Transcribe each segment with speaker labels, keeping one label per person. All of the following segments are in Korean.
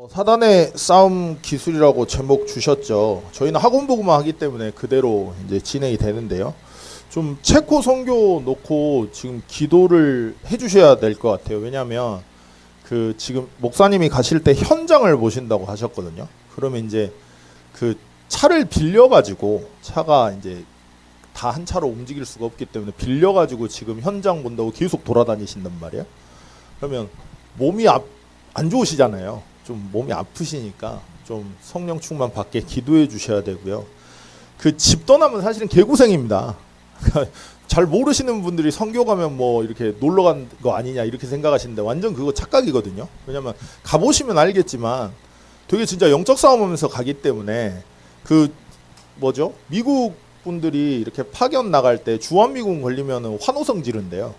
Speaker 1: 사단의 싸움 기술이라고 제목 주셨죠. 저희는 학원 보고만 하기 때문에 그대로 이제 진행이 되는데요. 좀 체코 선교 놓고 지금 기도를 해주셔야 될 것 같아요. 왜냐하면 그 지금 목사님이 가실 때 현장을 보신다고 하셨거든요. 그러면 이제 그 차를 빌려가지고 차가 이제 다 한 차로 움직일 수가 없기 때문에 빌려가지고 지금 현장 본다고 계속 돌아다니신단 말이에요. 그러면 몸이 안 좋으시잖아요. 좀 몸이 아프시니까 좀 성령 충만 받게 기도해 주셔야 되고요. 그 집 떠나면 사실은 개고생입니다. 잘 모르시는 분들이 선교 가면 뭐 이렇게 놀러 간 거 아니냐 이렇게 생각하시는데 완전 그거 착각이거든요. 왜냐면 가보시면 알겠지만 되게 진짜 영적 싸움하면서 가기 때문에 그 뭐죠? 미국 분들이 이렇게 파견 나갈 때 주한미군 걸리면은 환호성 지른대요.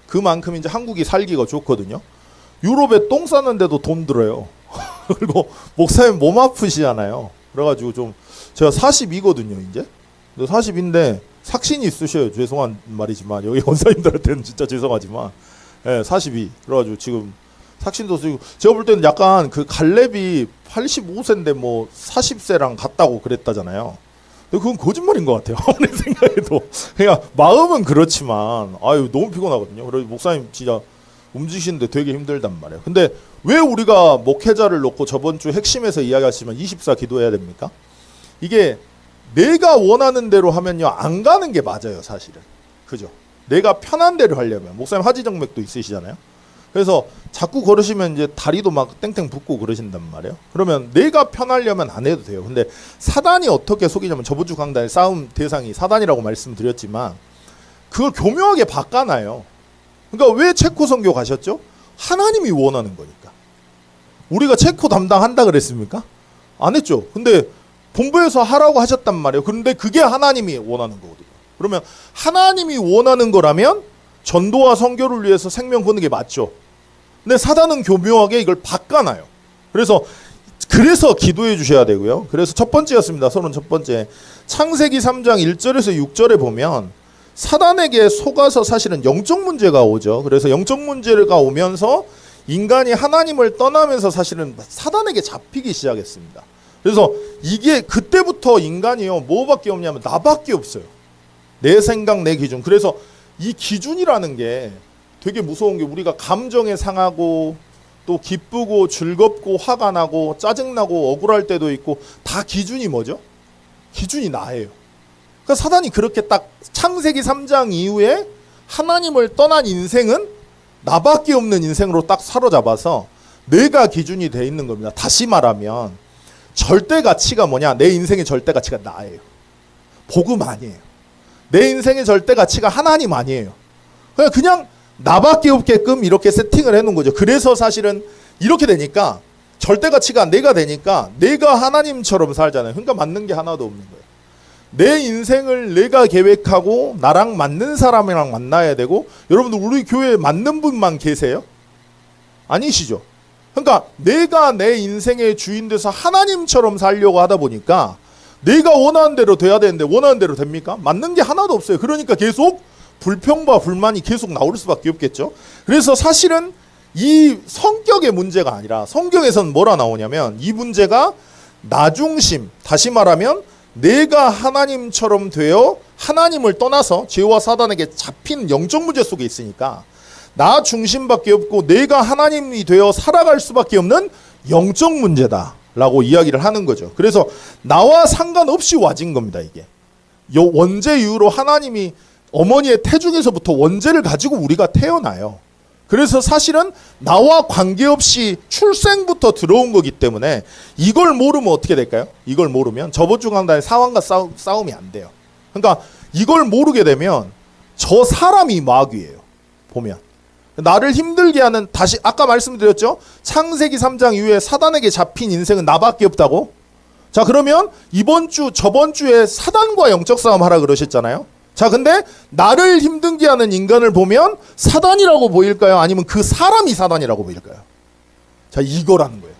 Speaker 1: 그만큼 이제 한국이 살기가 좋거든요. 유럽에 똥 싸는데도 돈 들어요. 그리고 목사님 몸 아프시잖아요. 그래가지고 좀 제가 42거든요 이제. 40인데 삭신이 있으셔요. 죄송한 말이지만 여기 원사님들한테는 진짜 죄송하지만 42. 그래가지고 지금 삭신도 쓰고 제가 볼 때는 약간 그 갈렙이 85세인데 뭐 40세랑 같다고 그랬다잖아요. 근데 그건 거짓말인 것 같아요. 내 생각에도. 그냥 마음은 그렇지만 아유 너무 피곤하거든요. 그래서 목사님 진짜 움직이시는데 되게 힘들단 말이에요. 근데 왜 우리가 목회자를 놓고 저번 주 핵심에서 이야기하시면 24 기도해야 됩니까? 이게 내가 원하는 대로 하면요 안 가는 게 맞아요 사실은. 그죠? 내가 편한 대로 하려면 목사님 하지정맥도 있으시잖아요. 그래서 자꾸 걸으시면 이제 다리도 막 땡땡 붓고 그러신단 말이에요. 그러면 내가 편하려면 안 해도 돼요. 근데 사단이 어떻게 속이냐면 저번 주 강단에 싸움 대상이 사단이라고 말씀드렸지만 그걸 교묘하게 바꿔놔요. 그러니까 왜 체코 선교 가셨죠? 하나님이 원하는 거니까. 우리가 체코 담당한다 그랬습니까? 안 했죠. 근데 본부에서 하라고 하셨단 말이에요. 그런데 그게 하나님이 원하는 거거든요. 그러면 하나님이 원하는 거라면 전도와 선교를 위해서 생명 거는 게 맞죠. 근데 사단은 교묘하게 이걸 바꿔놔요. 그래서 기도해 주셔야 되고요. 그래서 첫 번째였습니다. 31번째. 창세기 3장 1절에서 6절에 보면 사단에게 속아서 사실은 영적 문제가 오죠. 그래서 영적 문제가 오면서 인간이 하나님을 떠나면서 사실은 사단에게 잡히기 시작했습니다. 그래서 이게 그때부터 인간이요 뭐밖에 없냐면 나밖에 없어요. 내 생각 내 기준. 그래서 이 기준이라는 게 되게 무서운 게 우리가 감정에 상하고 또 기쁘고 즐겁고 화가 나고 짜증나고 억울할 때도 있고 다 기준이 뭐죠? 기준이 나예요. 그러니까 사단이 그렇게 딱 창세기 3장 이후에 하나님을 떠난 인생은 나밖에 없는 인생으로 딱 사로잡아서 내가 기준이 돼 있는 겁니다. 다시 말하면 절대 가치가 뭐냐? 내 인생의 절대 가치가 나예요. 복음 아니에요. 내 인생의 절대 가치가 하나님 아니에요. 그냥 나밖에 없게끔 이렇게 세팅을 해놓은 거죠. 그래서 사실은 이렇게 되니까 절대 가치가 내가 되니까 내가 하나님처럼 살잖아요. 그러니까 맞는 게 하나도 없는 거예요. 내 인생을 내가 계획하고 나랑 맞는 사람이랑 만나야 되고 여러분들 우리 교회에 맞는 분만 계세요? 아니시죠? 그러니까 내가 내 인생의 주인 돼서 하나님처럼 살려고 하다 보니까 내가 원하는 대로 돼야 되는데 원하는 대로 됩니까? 맞는 게 하나도 없어요. 그러니까 계속 불평과 불만이 계속 나올 수밖에 없겠죠. 그래서 사실은 이 성격의 문제가 아니라 성경에서는 뭐라 나오냐면 이 문제가 나 중심, 다시 말하면 내가 하나님처럼 되어 하나님을 떠나서 죄와 사단에게 잡힌 영적 문제 속에 있으니까 나 중심밖에 없고 내가 하나님이 되어 살아갈 수밖에 없는 영적 문제다 라고 이야기를 하는 거죠. 그래서 나와 상관없이 와진 겁니다. 이게 원죄 이후로 하나님이 어머니의 태중에서부터 원죄를 가지고 우리가 태어나요. 그래서 사실은 나와 관계없이 출생부터 들어온 거기 때문에 이걸 모르면 어떻게 될까요? 이걸 모르면 저번 주 강단에 상황과 싸움이 안 돼요. 그러니까 이걸 모르게 되면 저 사람이 마귀예요. 보면 나를 힘들게 하는, 다시 아까 말씀드렸죠? 창세기 3장 이후에 사단에게 잡힌 인생은 나밖에 없다고? 자, 그러면 저번 주에 사단과 영적 싸움 하라 그러셨잖아요? 자, 근데 나를 힘들게 하는 인간을 보면 사단이라고 보일까요? 아니면 그 사람이 사단이라고 보일까요? 자, 이거라는 거예요.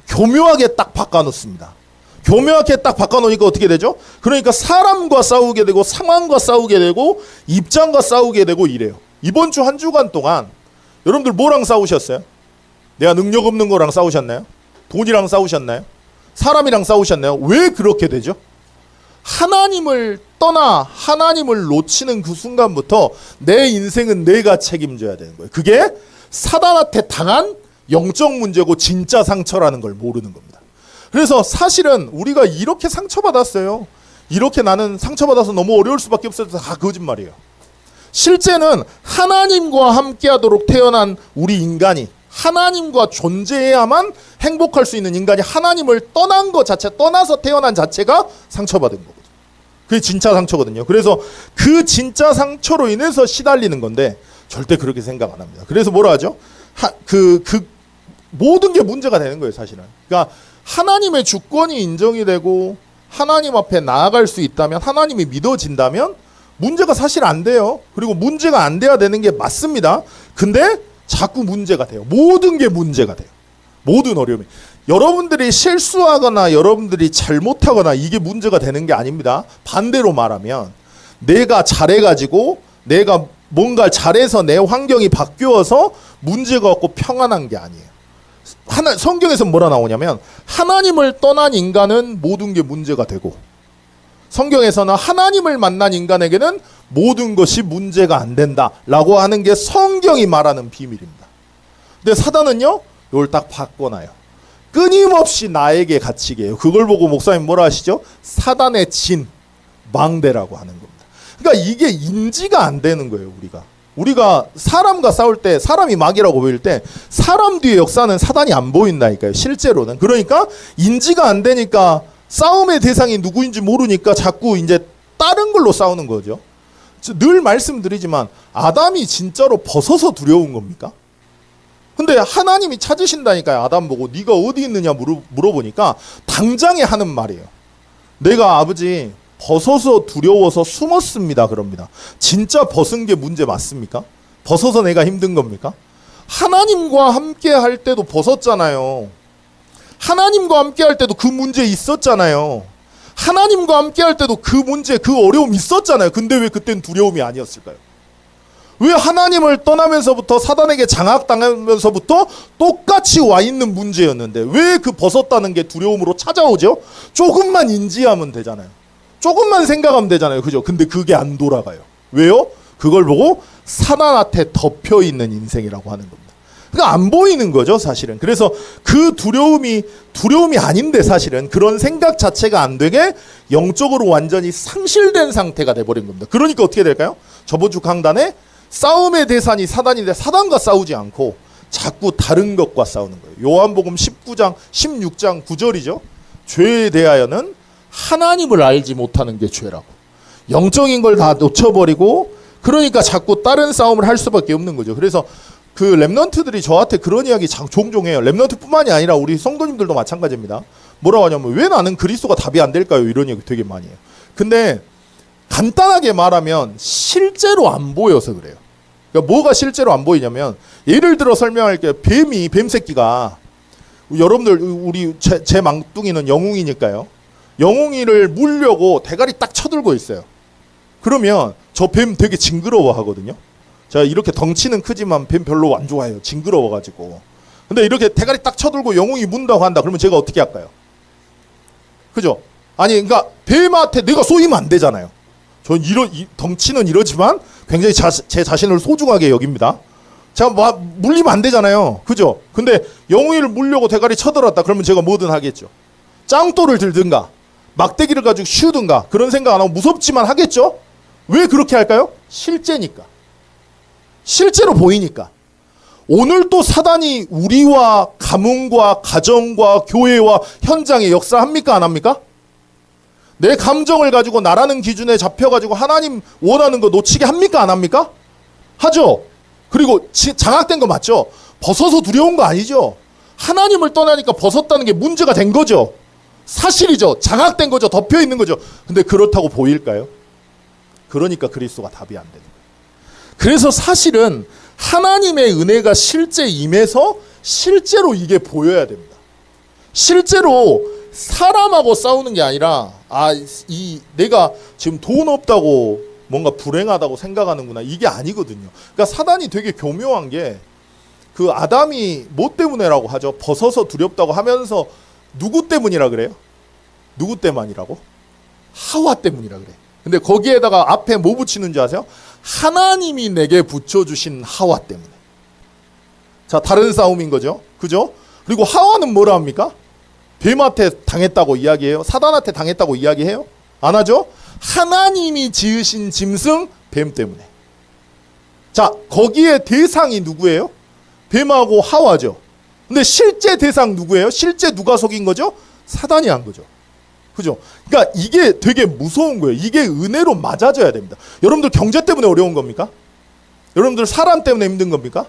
Speaker 1: 교묘하게 딱 바꿔놓습니다. 교묘하게 딱 바꿔놓으니까 어떻게 되죠? 그러니까 사람과 싸우게 되고 상황과 싸우게 되고 입장과 싸우게 되고 이래요. 이번 주 한 주간 동안 여러분들 뭐랑 싸우셨어요? 내가 능력 없는 거랑 싸우셨나요? 돈이랑 싸우셨나요? 사람이랑 싸우셨나요? 왜 그렇게 되죠? 하나님을 떠나 하나님을 놓치는 그 순간부터 내 인생은 내가 책임져야 되는 거예요. 그게 사단한테 당한 영적 문제고 진짜 상처라는 걸 모르는 겁니다. 그래서 사실은 우리가 이렇게 상처받았어요. 이렇게 나는 상처받아서 너무 어려울 수밖에 없어서 다 거짓말이에요. 실제는 하나님과 함께하도록 태어난 우리 인간이 하나님과 존재해야만 행복할 수 있는 인간이 하나님을 떠난 것 자체, 떠나서 태어난 자체가 상처받은 거거든요. 그게 진짜 상처거든요. 그래서 그 진짜 상처로 인해서 시달리는 건데 절대 그렇게 생각 안 합니다. 그래서 뭐라 하죠? 모든 게 문제가 되는 거예요, 사실은. 그러니까 하나님의 주권이 인정이 되고 하나님 앞에 나아갈 수 있다면, 하나님이 믿어진다면 문제가 사실 안 돼요. 그리고 문제가 안 돼야 되는 게 맞습니다. 근데 자꾸 문제가 돼요. 모든 게 문제가 돼요. 모든 어려움이. 여러분들이 실수하거나 여러분들이 잘못하거나 이게 문제가 되는 게 아닙니다. 반대로 말하면 내가 잘해가지고 내가 뭔가 잘해서 내 환경이 바뀌어서 문제가 없고 평안한 게 아니에요. 성경에서 뭐라 나오냐면 하나님을 떠난 인간은 모든 게 문제가 되고, 성경에서는 하나님을 만난 인간에게는 모든 것이 문제가 안 된다라고 하는 게 성경이 말하는 비밀입니다. 근데 사단은요, 이걸 딱 바꿔놔요. 끊임없이 나에게 갇히게 해요. 그걸 보고 목사님 뭐라 하시죠? 사단의 진, 망대라고 하는 겁니다. 그러니까 이게 인지가 안 되는 거예요. 우리가 사람과 싸울 때, 사람이 막이라고 보일 때 사람 뒤에 역사는 사단이 안 보인다니까요. 실제로는. 그러니까 인지가 안 되니까 싸움의 대상이 누구인지 모르니까 자꾸 이제 다른 걸로 싸우는 거죠. 늘 말씀드리지만 아담이 진짜로 벗어서 두려운 겁니까? 근데 하나님이 찾으신다니까요. 아담 보고 네가 어디 있느냐 물어보니까 당장에 하는 말이에요. 내가 아버지 벗어서 두려워서 숨었습니다. 그럽니다. 진짜 벗은 게 문제 맞습니까? 벗어서 내가 힘든 겁니까? 하나님과 함께 할 때도 벗었잖아요. 하나님과 함께 할 때도 그 문제 있었잖아요. 하나님과 함께 할 때도 그 문제, 그 어려움 있었잖아요. 근데 왜 그땐 두려움이 아니었을까요? 왜 하나님을 떠나면서부터 사단에게 장악당하면서부터 똑같이 와 있는 문제였는데 왜 그 벗었다는 게 두려움으로 찾아오죠? 조금만 인지하면 되잖아요. 조금만 생각하면 되잖아요. 그죠? 근데 그게 안 돌아가요. 왜요? 그걸 보고 사단한테 덮여 있는 인생이라고 하는 겁니다. 그러니까 안 보이는 거죠, 사실은. 그래서 그 두려움이 아닌데 사실은 그런 생각 자체가 안 되게 영적으로 완전히 상실된 상태가 돼버린 겁니다. 그러니까 어떻게 될까요? 저번 주 강단에 싸움의 대상이 사단인데 사단과 싸우지 않고 자꾸 다른 것과 싸우는 거예요. 요한복음 19장, 16장 9절이죠. 죄에 대하여는 하나님을 알지 못하는 게 죄라고. 영적인 걸 다 놓쳐버리고 그러니까 자꾸 다른 싸움을 할 수밖에 없는 거죠. 그래서 그 랩런트들이 저한테 그런 이야기 종종 해요. 랩런트뿐만이 아니라 우리 성도님들도 마찬가지입니다. 뭐라고 하냐면 왜 나는 그리스도가 답이 안 될까요? 이런 얘기 되게 많이 해요. 근데 간단하게 말하면 실제로 안 보여서 그래요. 그러니까 뭐가 실제로 안 보이냐면 예를 들어 설명할게요. 뱀 새끼가 여러분들 우리 제 망둥이는 영웅이니까요. 영웅이를 물려고 대가리 딱 쳐들고 있어요. 그러면 저 뱀 되게 징그러워 하거든요. 자, 이렇게 덩치는 크지만 뱀 별로 안 좋아해요. 징그러워가지고. 근데 이렇게 대가리 딱 쳐들고 영웅이 문다고 한다. 그러면 제가 어떻게 할까요? 그죠? 아니, 그러니까 뱀한테 내가 쏘이면 안 되잖아요. 전 덩치는 이러지만 굉장히 제 자신을 소중하게 여깁니다. 제가 물리면 안 되잖아요. 그죠? 근데 영웅이를 물려고 대가리 쳐들었다. 그러면 제가 뭐든 하겠죠. 짱돌을 들든가 막대기를 가지고 슈든가 그런 생각 안 하고 무섭지만 하겠죠? 왜 그렇게 할까요? 실제니까. 실제로 보이니까. 오늘 또 사단이 우리와 가문과 가정과 교회와 현장에 역사합니까? 안 합니까? 내 감정을 가지고 나라는 기준에 잡혀가지고 하나님 원하는 거 놓치게 합니까? 안 합니까? 하죠. 그리고 장악된 거 맞죠? 벗어서 두려운 거 아니죠? 하나님을 떠나니까 벗었다는 게 문제가 된 거죠. 사실이죠. 장악된 거죠. 덮여 있는 거죠. 근데 그렇다고 보일까요? 그러니까 그리스도가 답이 안 되는 거예요. 그래서 사실은 하나님의 은혜가 실제 임해서 실제로 이게 보여야 됩니다. 실제로 사람하고 싸우는 게 아니라 내가 지금 돈 없다고 뭔가 불행하다고 생각하는구나. 이게 아니거든요. 그러니까 사단이 되게 교묘한 게 그 아담이 뭐 때문에라고 하죠? 벗어서 두렵다고 하면서 누구 때문이라 그래요? 누구 때문이라고? 하와 때문이라 그래. 근데 거기에다가 앞에 뭐 붙이는 줄 아세요? 하나님이 내게 붙여주신 하와 때문에. 자, 다른 싸움인 거죠. 그죠? 그리고 하와는 뭐라 합니까? 뱀한테 당했다고 이야기해요? 사단한테 당했다고 이야기해요? 안 하죠? 하나님이 지으신 짐승 뱀 때문에. 자, 거기에 대상이 누구예요? 뱀하고 하와죠. 근데 실제 대상 누구예요? 실제 누가 속인 거죠? 사단이 한 거죠. 그죠? 그러니까 이게 되게 무서운 거예요. 이게 은혜로 맞아져야 됩니다. 여러분들 경제 때문에 어려운 겁니까? 여러분들 사람 때문에 힘든 겁니까?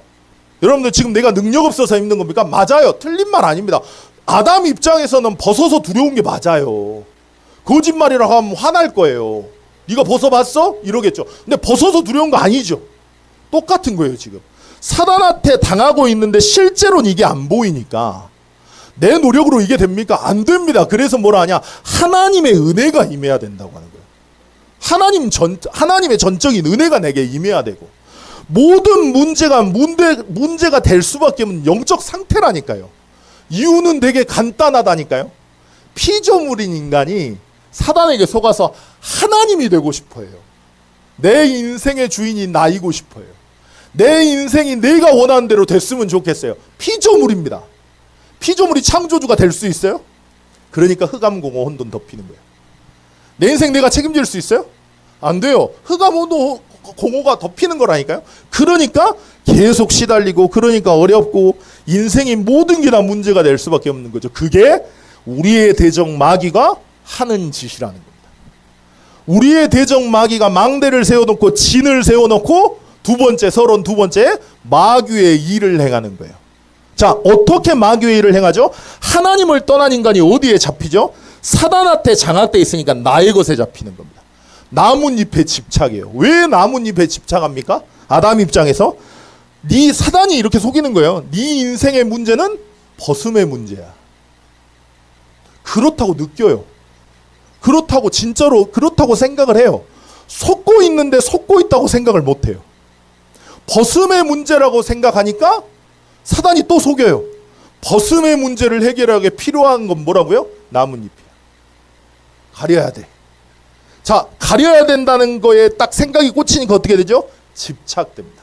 Speaker 1: 여러분들 지금 내가 능력 없어서 힘든 겁니까? 맞아요. 틀린 말 아닙니다. 아담 입장에서는 벗어서 두려운 게 맞아요. 거짓말이라고 하면 화날 거예요. 네가 벗어봤어? 이러겠죠. 근데 벗어서 두려운 거 아니죠. 똑같은 거예요 지금. 사단한테 당하고 있는데 실제로는 이게 안 보이니까 내 노력으로 이게 됩니까? 안 됩니다. 그래서 뭐라 하냐? 하나님의 은혜가 임해야 된다고 하는 거예요. 하나님의 전적인 은혜가 내게 임해야 되고 모든 문제가 될 수밖에 없는 영적 상태라니까요. 이유는 되게 간단하다니까요. 피조물인 인간이 사단에게 속아서 하나님이 되고 싶어요. 내 인생의 주인이 나이고 싶어요. 내 인생이 내가 원하는 대로 됐으면 좋겠어요. 피조물입니다. 피조물이 창조주가 될 수 있어요? 그러니까 흑암공허 혼돈 덮이는 거예요. 내 인생 내가 책임질 수 있어요? 안 돼요. 흑암 공허가 덮이는 거라니까요. 그러니까 계속 시달리고 그러니까 어렵고 인생이 모든 게 다 문제가 될 수밖에 없는 거죠. 그게 우리의 대적 마귀가 하는 짓이라는 겁니다. 우리의 대적 마귀가 망대를 세워놓고 진을 세워놓고 서론 두 번째 마귀의 일을 행하는 거예요. 자, 어떻게 마귀의 일을 행하죠? 하나님을 떠난 인간이 어디에 잡히죠? 사단한테 장악돼 있으니까 나의 것에 잡히는 겁니다. 나뭇잎에 집착해요. 왜 나뭇잎에 집착합니까? 아담 입장에서 네 사단이 이렇게 속이는 거예요. 네 인생의 문제는 벗음의 문제야. 그렇다고 느껴요. 그렇다고 진짜로 그렇다고 생각을 해요. 속고 있는데 속고 있다고 생각을 못 해요. 벗음의 문제라고 생각하니까 사단이 또 속여요. 벗음의 문제를 해결하기 필요한 건 뭐라고요? 나뭇잎이야. 가려야 돼. 자, 가려야 된다는 거에 딱 생각이 꽂히니까 어떻게 되죠? 집착됩니다.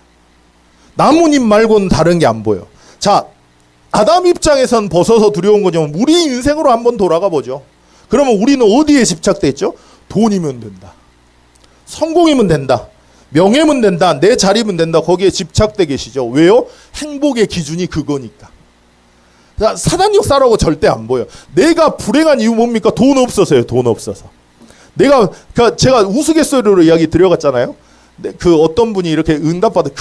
Speaker 1: 나뭇잎 말고는 다른 게 안 보여. 자, 아담 입장에선 벗어서 두려운 거죠. 우리 인생으로 한번 돌아가 보죠. 그러면 우리는 어디에 집착돼 있죠? 돈이면 된다. 성공이면 된다. 명예면 된다. 내 자리면 된다. 거기에 집착돼 계시죠. 왜요? 행복의 기준이 그거니까. 자, 사단 역사라고 절대 안 보여. 내가 불행한 이유 뭡니까? 돈 없어서요. 돈 없어서. 제가 우스갯소리로 이야기 드려갔잖아요. 그 어떤 분이 이렇게 응답받은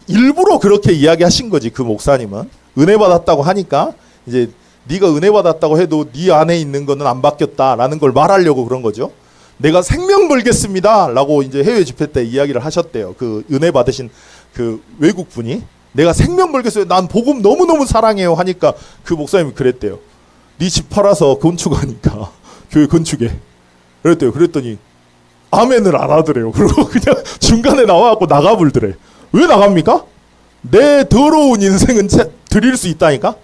Speaker 1: 일부러 그렇게 이야기하신 거지. 그 목사님은 은혜 받았다고 하니까 이제 네가 은혜 받았다고 해도 네 안에 있는 거는 안 바뀌었다라는 걸 말하려고 그런 거죠. 내가 생명 걸겠습니다라고 이제 해외 집회 때 이야기를 하셨대요. 그 은혜 받으신 그 외국 분이 내가 생명 걸겠어요. 난 복음 너무너무 사랑해요 하니까 그 목사님이 그랬대요. 네 집 팔아서 건축하니까 교회 건축에 그랬대요. 그랬더니 아멘을 안 하더래요. 그리고 그냥 중간에 나와갖고 나가불더래. 왜 나갑니까? 내 더러운 인생은 드릴 수 있다니까?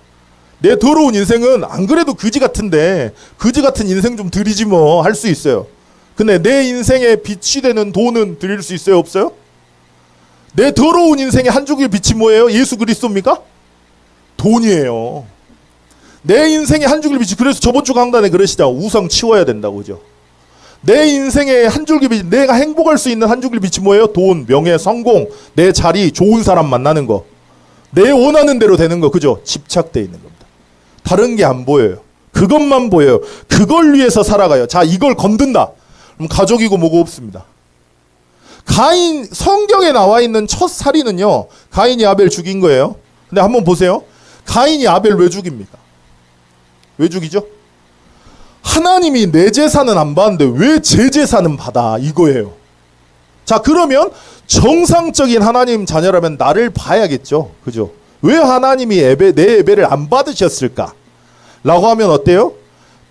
Speaker 1: 내 더러운 인생은 안 그래도 그지 같은데 그지 같은 인생 좀 드리지 뭐 할 수 있어요. 근데 내 인생에 빛이 되는 돈은 드릴 수 있어요? 없어요? 내 더러운 인생의 한 줄기 빛이 뭐예요? 예수 그리스도입니까? 돈이에요. 내 인생의 한 줄기 빛이 그래서 저번 주 강단에 그러시죠. 우상 치워야 된다고 그죠? 내 인생의 한 줄기 빛, 내가 행복할 수 있는 한 줄기 빛이 뭐예요? 돈, 명예, 성공, 내 자리, 좋은 사람 만나는 거. 내 원하는 대로 되는 거 그죠? 집착돼 있는 겁니다. 다른 게 안 보여요. 그것만 보여요. 그걸 위해서 살아가요. 자, 이걸 건든다. 그럼 가족이고 뭐고 없습니다. 성경에 나와 있는 첫 살인은요, 가인이 아벨 죽인 거예요. 근데 한번 보세요. 가인이 아벨 왜 죽입니까? 왜 죽이죠? 하나님이 내 재산은 안 받는데 왜 제 재산은 받아? 이거예요. 자, 그러면 정상적인 하나님 자녀라면 나를 봐야겠죠. 그죠? 왜 하나님이 내 예배를 안 받으셨을까? 라고 하면 어때요?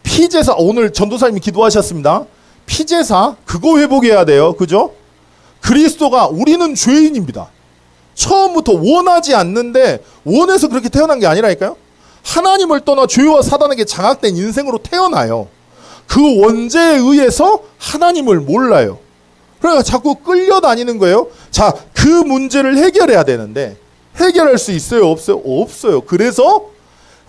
Speaker 1: 피제사, 오늘 전도사님이 기도하셨습니다. 피제사, 그거 회복해야 돼요. 그죠? 그리스도가, 우리는 죄인입니다. 처음부터 원하지 않는데 원해서 그렇게 태어난 게 아니라니까요. 하나님을 떠나 죄와 사단에게 장악된 인생으로 태어나요. 그 원죄에 의해서 하나님을 몰라요. 그러니까 자꾸 끌려다니는 거예요. 자, 그 문제를 해결해야 되는데 해결할 수 있어요? 없어요? 없어요. 그래서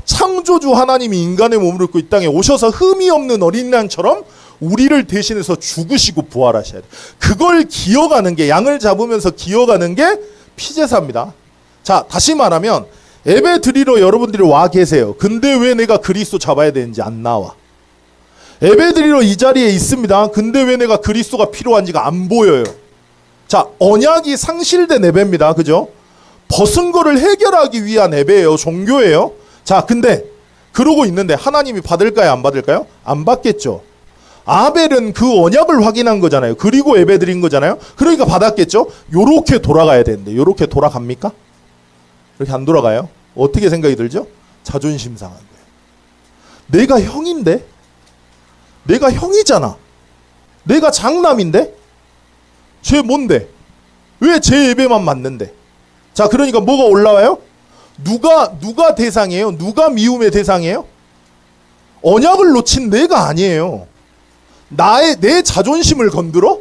Speaker 1: 창조주 하나님이 인간의 몸을 입고 이 땅에 오셔서 흠이 없는 어린 양처럼 우리를 대신해서 죽으시고 부활하셔야 돼요. 그걸 기억하는 게, 양을 잡으면서 기억하는 게 피제사입니다. 자, 다시 말하면 예배 드리러 여러분들이 와 계세요. 근데 왜 내가 그리스도 잡아야 되는지 안 나와. 예배 드리러 이 자리에 있습니다. 근데 왜 내가 그리스도가 필요한지가 안 보여요. 자, 언약이 상실된 예배입니다. 그죠? 벗은 거를 해결하기 위한 예배예요. 종교예요. 자, 근데 그러고 있는데 하나님이 받을까요? 안 받을까요? 안 받겠죠. 아벨은 그 언약을 확인한 거잖아요. 그리고 예배 드린 거잖아요. 그러니까 받았겠죠. 요렇게 돌아가야 되는데 요렇게 돌아갑니까? 이렇게 안 돌아가요. 어떻게 생각이 들죠? 자존심 상한 거예요. 내가 형인데? 내가 형이잖아. 내가 장남인데? 쟤 뭔데? 왜 제 예배만 맞는데? 자, 그러니까 뭐가 올라와요? 누가 대상이에요? 누가 미움의 대상이에요? 언약을 놓친 내가 아니에요. 내 자존심을 건드려?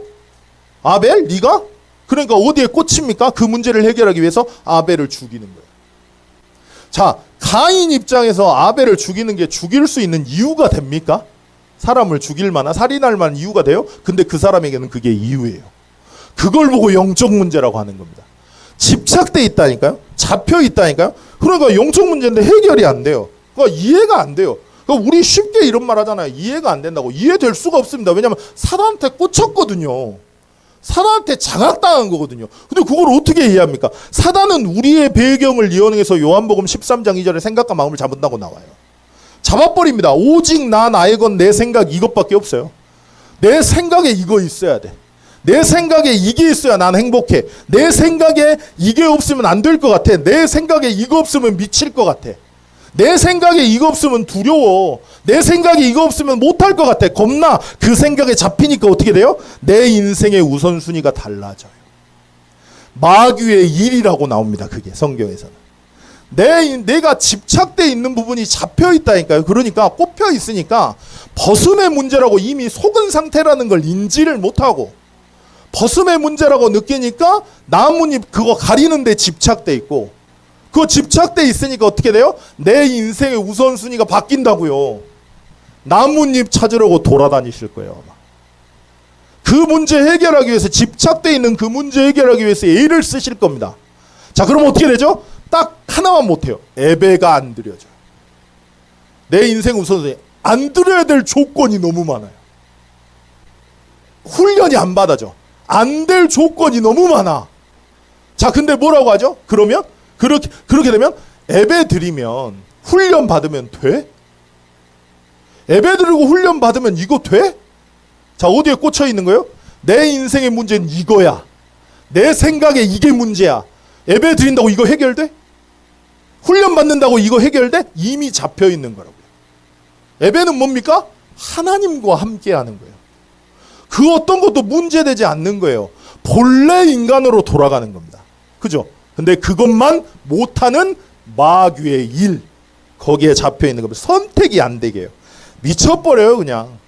Speaker 1: 아벨? 네가? 그러니까 어디에 꽂힙니까? 그 문제를 해결하기 위해서 아벨을 죽이는 거예요. 자, 가인 입장에서 아벨을 죽이는 게 죽일 수 있는 이유가 됩니까? 사람을 죽일 만한, 살인할 만한 이유가 돼요? 근데 그 사람에게는 그게 이유예요. 그걸 보고 영적 문제라고 하는 겁니다. 집착돼 있다니까요? 잡혀 있다니까요? 그러니까 영적 문제인데 해결이 안 돼요. 그러니까 이해가 안 돼요. 그러니까 우리 쉽게 이런 말 하잖아요. 이해가 안 된다고. 이해될 수가 없습니다. 왜냐하면 사단한테 꽂혔거든요. 사단한테 장악당한 거거든요. 근데 그걸 어떻게 이해합니까? 사단은 우리의 배경을 이용해서 요한복음 13장 2절에 생각과 마음을 잡은다고 나와요. 잡아버립니다. 오직 나의 건 내 생각 이것밖에 없어요. 내 생각에 이거 있어야 돼. 내 생각에 이게 있어야 난 행복해. 내 생각에 이게 없으면 안 될 것 같아. 내 생각에 이거 없으면 미칠 것 같아. 내 생각에 이거 없으면 두려워. 내 생각에 이거 없으면 못할 것 같아. 겁나. 그 생각에 잡히니까 어떻게 돼요? 내 인생의 우선순위가 달라져요. 마귀의 일이라고 나옵니다. 그게 성경에서는. 내가 집착돼 있는 부분이 잡혀 있다니까요. 그러니까 꼽혀 있으니까 벗음의 문제라고 이미 속은 상태라는 걸 인지를 못하고 벗음의 문제라고 느끼니까 나뭇잎 그거 가리는데 집착돼 있고 그거 집착돼 있으니까 어떻게 돼요? 내 인생의 우선순위가 바뀐다고요. 나뭇잎 찾으려고 돌아다니실 거예요. 아마. 그 문제 해결하기 위해서 집착돼 있는 그 문제 해결하기 위해서 애를 쓰실 겁니다. 자, 그럼 어떻게 되죠? 딱 하나만 못해요. 예배가 안 드려져요. 내 인생 우선순위 안 드려야 될 조건이 너무 많아요. 훈련이 안 받아져. 안 될 조건이 너무 많아. 자, 근데 뭐라고 하죠? 그러면 그렇게 되면 예배 드리면 훈련 받으면 돼? 예배 드리고 훈련 받으면 이거 돼? 자, 어디에 꽂혀 있는 거예요? 내 인생의 문제는 이거야. 내 생각에 이게 문제야. 예배 드린다고 이거 해결돼? 훈련 받는다고 이거 해결돼? 이미 잡혀 있는 거라고요. 예배는 뭡니까? 하나님과 함께 하는 거예요. 그 어떤 것도 문제되지 않는 거예요. 본래 인간으로 돌아가는 겁니다. 그죠? 근데 그것만 못하는 마귀의 일, 거기에 잡혀 있는 겁니다. 선택이 안 되게 해요. 미쳐버려요, 그냥.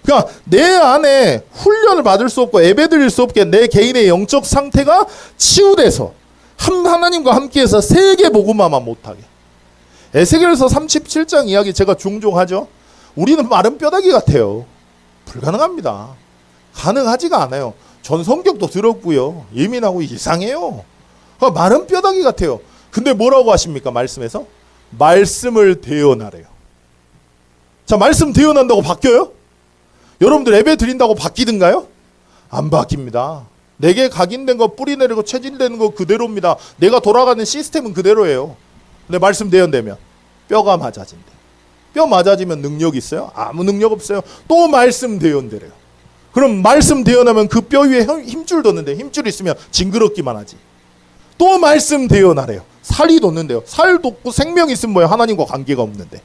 Speaker 1: 그러니까 내 안에 훈련을 받을 수 없고 예배 드릴 수 없게 내 개인의 영적 상태가 치유돼서 하나님과 함께해서 세계 복음화만 못하게. 에스겔서 37장 이야기 제가 종종 하죠. 우리는 마른 뼈다귀 같아요. 불가능합니다. 가능하지가 않아요. 전 성격도 더럽고요. 예민하고 이상해요. 마른 뼈다귀 같아요. 근데 뭐라고 하십니까? 말씀에서? 말씀을 대언하래요. 자, 말씀 대언한다고 바뀌어요? 여러분들 예배 드린다고 바뀌든가요? 안 바뀝니다. 내게 각인된 거 뿌리내리고 체질되는 거 그대로입니다. 내가 돌아가는 시스템은 그대로예요. 근데 말씀 대언되면 뼈가 맞아진대. 뼈 맞아지면 능력 있어요? 아무 능력 없어요. 또 말씀 대언되래요. 그럼 말씀 대언하면 그 뼈 위에 힘줄 뒀는데 힘줄 있으면 징그럽기만 하지. 또 말씀 대언하래요. 살이 돋는데요. 살 돋고 생명 있으면 뭐예요? 하나님과 관계가 없는데.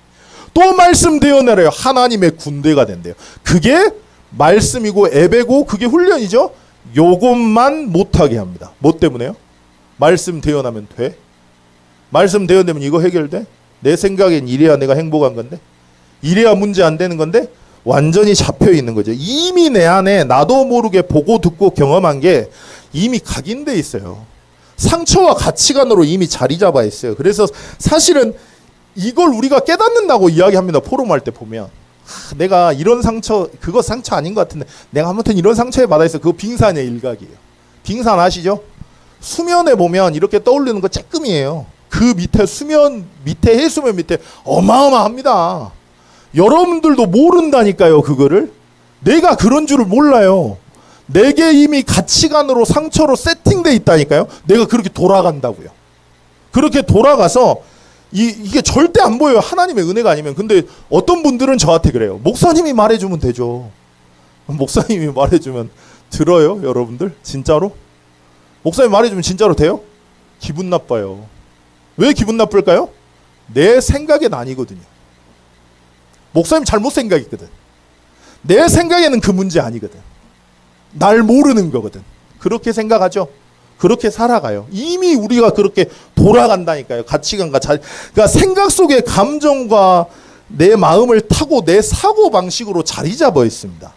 Speaker 1: 또 말씀 대언하래요. 하나님의 군대가 된대요. 그게 말씀이고 예배고 그게 훈련이죠. 요것만 못하게 합니다. 뭐 때문에요? 말씀 대연하면 돼? 말씀 대연되면 이거 해결돼? 내 생각엔 이래야 내가 행복한 건데, 이래야 문제 안 되는 건데, 완전히 잡혀 있는 거죠. 이미 내 안에 나도 모르게 보고 듣고 경험한 게 이미 각인돼 있어요. 상처와 가치관으로 이미 자리 잡아 있어요. 그래서 사실은 이걸 우리가 깨닫는다고 이야기합니다. 포럼할 때 보면 내가 이런 상처, 그거 상처 아닌 것 같은데 내가 아무튼 이런 상처에 받아 있어. 그거 빙산의 일각이에요. 빙산 아시죠? 수면에 보면 이렇게 떠오르는 거 쬐끔이에요. 그 밑에 수면 밑에, 해수면 밑에 어마어마합니다. 여러분들도 모른다니까요. 그거를 내가 그런 줄을 몰라요. 내게 이미 가치관으로 상처로 세팅돼 있다니까요. 내가 그렇게 돌아간다고요. 그렇게 돌아가서 이게 절대 안 보여요. 하나님의 은혜가 아니면. 근데 어떤 분들은 저한테 그래요. 목사님이 말해주면 되죠. 목사님이 말해주면 들어요, 여러분들? 진짜로? 목사님이 말해주면 진짜로 돼요? 기분 나빠요. 왜 기분 나쁠까요? 내 생각엔 아니거든요. 목사님 잘못 생각했거든. 내 생각에는 그 문제 아니거든. 날 모르는 거거든. 그렇게 생각하죠. 그렇게 살아가요. 이미 우리가 그렇게 돌아간다니까요. 가치관과 그러니까 생각 속에 감정과 내 마음을 타고 내 사고 방식으로 자리 잡아 있습니다.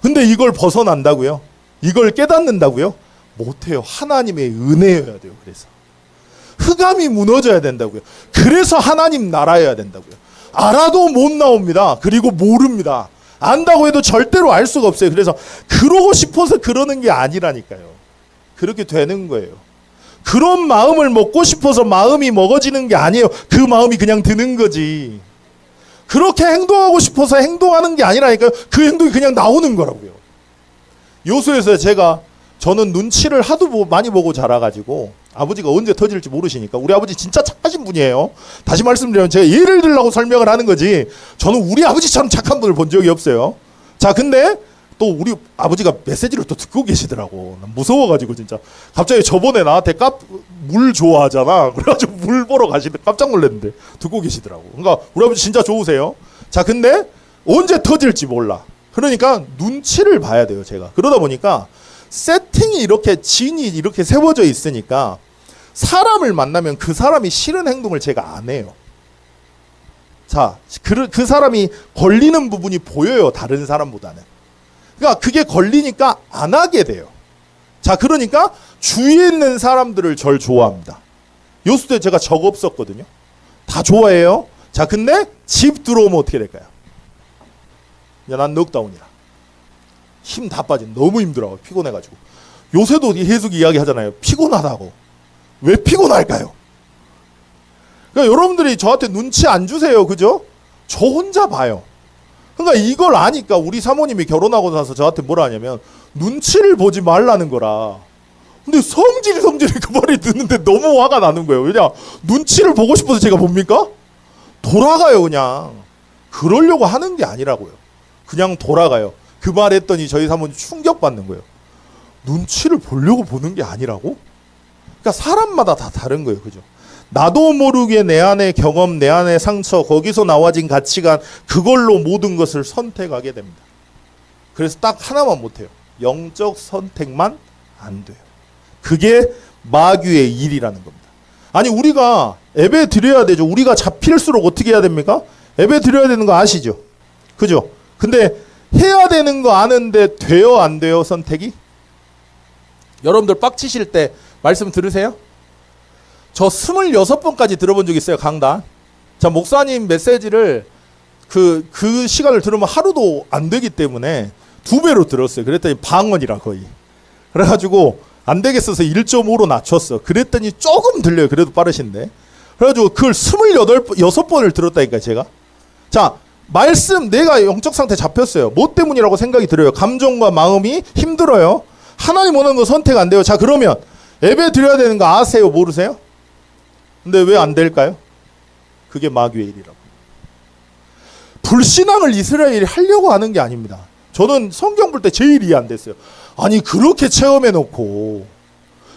Speaker 1: 근데 이걸 벗어난다고요? 이걸 깨닫는다고요? 못해요. 하나님의 은혜여야 돼요. 그래서 흑암이 무너져야 된다고요. 그래서 하나님 나라여야 된다고요. 알아도 못 나옵니다. 그리고 모릅니다. 안다고 해도 절대로 알 수가 없어요. 그래서 그러고 싶어서 그러는 게 아니라니까요. 그렇게 되는 거예요. 그런 마음을 먹고 싶어서 마음이 먹어지는 게 아니에요. 그 마음이 그냥 드는 거지. 그렇게 행동하고 싶어서 행동하는 게 아니라니까요. 그 행동이 그냥 나오는 거라고요. 요소에서 저는 눈치를 하도 많이 보고 자라가지고 아버지가 언제 터질지 모르시니까. 우리 아버지 진짜 착하신 분이에요. 다시 말씀드리면 제가 예를 들려고 설명을 하는 거지 저는 우리 아버지처럼 착한 분을 본 적이 없어요. 자, 근데 또 우리 아버지가 메시지를 또 듣고 계시더라고. 난 무서워가지고 진짜 갑자기 저번에 나한테 물 좋아하잖아. 그래가지고 물 보러 가시는데 깜짝 놀랐는데 듣고 계시더라고. 그러니까 우리 아버지 진짜 좋으세요. 자, 근데 언제 터질지 몰라. 그러니까 눈치를 봐야 돼요. 제가 그러다 보니까 세팅이 이렇게 진이 이렇게 세워져 있으니까 사람을 만나면 그 사람이 싫은 행동을 제가 안 해요. 자, 그 사람이 걸리는 부분이 보여요. 다른 사람보다는. 그러니까 그게 걸리니까 안 하게 돼요. 자, 그러니까 주위에 있는 사람들을 절 좋아합니다. 요수 때 제가 적 없었거든요. 다 좋아해요. 자, 근데 집 들어오면 어떻게 될까요? 야, 난 넉다운이라. 힘 다 빠진. 너무 힘들어. 피곤해가지고. 요새도 해숙이 이야기 하잖아요. 피곤하다고. 왜 피곤할까요? 그러니까 여러분들이 저한테 눈치 안 주세요. 그죠? 저 혼자 봐요. 그러니까 이걸 아니까 우리 사모님이 결혼하고 나서 저한테 뭐라 하냐면 눈치를 보지 말라는 거라. 근데 성질이 그 말이 듣는데 너무 화가 나는 거예요. 왜냐? 눈치를 보고 싶어서 제가 봅니까? 돌아가요, 그냥. 그러려고 하는 게 아니라고요. 그냥 돌아가요. 그 말 했더니 저희 사모님 충격받는 거예요. 눈치를 보려고 보는 게 아니라고? 그러니까 사람마다 다 다른 거예요. 그죠? 나도 모르게 내 안의 경험, 내 안의 상처, 거기서 나와진 가치관, 그걸로 모든 것을 선택하게 됩니다. 그래서 딱 하나만 못해요. 영적 선택만 안 돼요. 그게 마귀의 일이라는 겁니다. 아니, 우리가 예배 드려야 되죠. 우리가 잡힐수록 어떻게 해야 됩니까? 예배 드려야 되는 거 아시죠? 그죠? 근데 해야 되는 거 아는데 돼요, 안 돼요, 선택이? 여러분들 빡치실 때 말씀 들으세요? 저 26번까지 들어본 적 있어요, 강단. 자, 목사님 메시지를 그 시간을 들으면 하루도 안 되기 때문에 2배로 들었어요. 그랬더니 방언이라 거의. 그래가지고 안 되겠어서 1.5로 낮췄어. 그랬더니 조금 들려요. 그래도 빠르신데. 그래가지고 그걸 26번을 들었다니까, 제가. 자, 말씀 내가 영적 상태 잡혔어요. 뭐 때문이라고 생각이 들어요. 감정과 마음이 힘들어요. 하나님 원하는 거 선택 안 돼요. 자, 그러면 예배 드려야 되는 거 아세요? 모르세요? 근데 왜 안 될까요? 그게 마귀의 일이라고. 불신앙을 이스라엘이 하려고 하는 게 아닙니다. 저는 성경 볼 때 제일 이해 안 됐어요. 아니, 그렇게 체험해놓고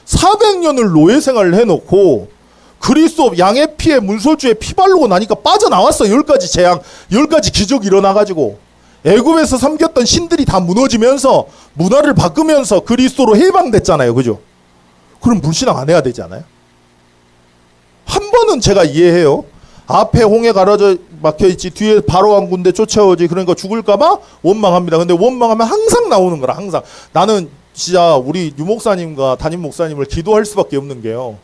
Speaker 1: 400년을 노예 생활을 해놓고 그리스도 양의 피에 문설주에 피 바르고 나니까 빠져나왔어. 10가지 재앙, 10가지 기적이 일어나가지고 애굽에서 섬겼던 신들이 다 무너지면서 문화를 바꾸면서 그리스도로 해방됐잖아요. 그죠? 그럼 불신앙 안 해야 되지 않아요? 한 번은 제가 이해해요. 앞에 홍해 가라져 막혀있지, 뒤에 바로 한 군데 쫓아오지, 그러니까 죽을까봐 원망합니다. 근데 원망하면 항상 나오는 거라, 항상. 나는 진짜 우리 유 목사님과 담임 목사님을 기도할 수밖에 없는 게요.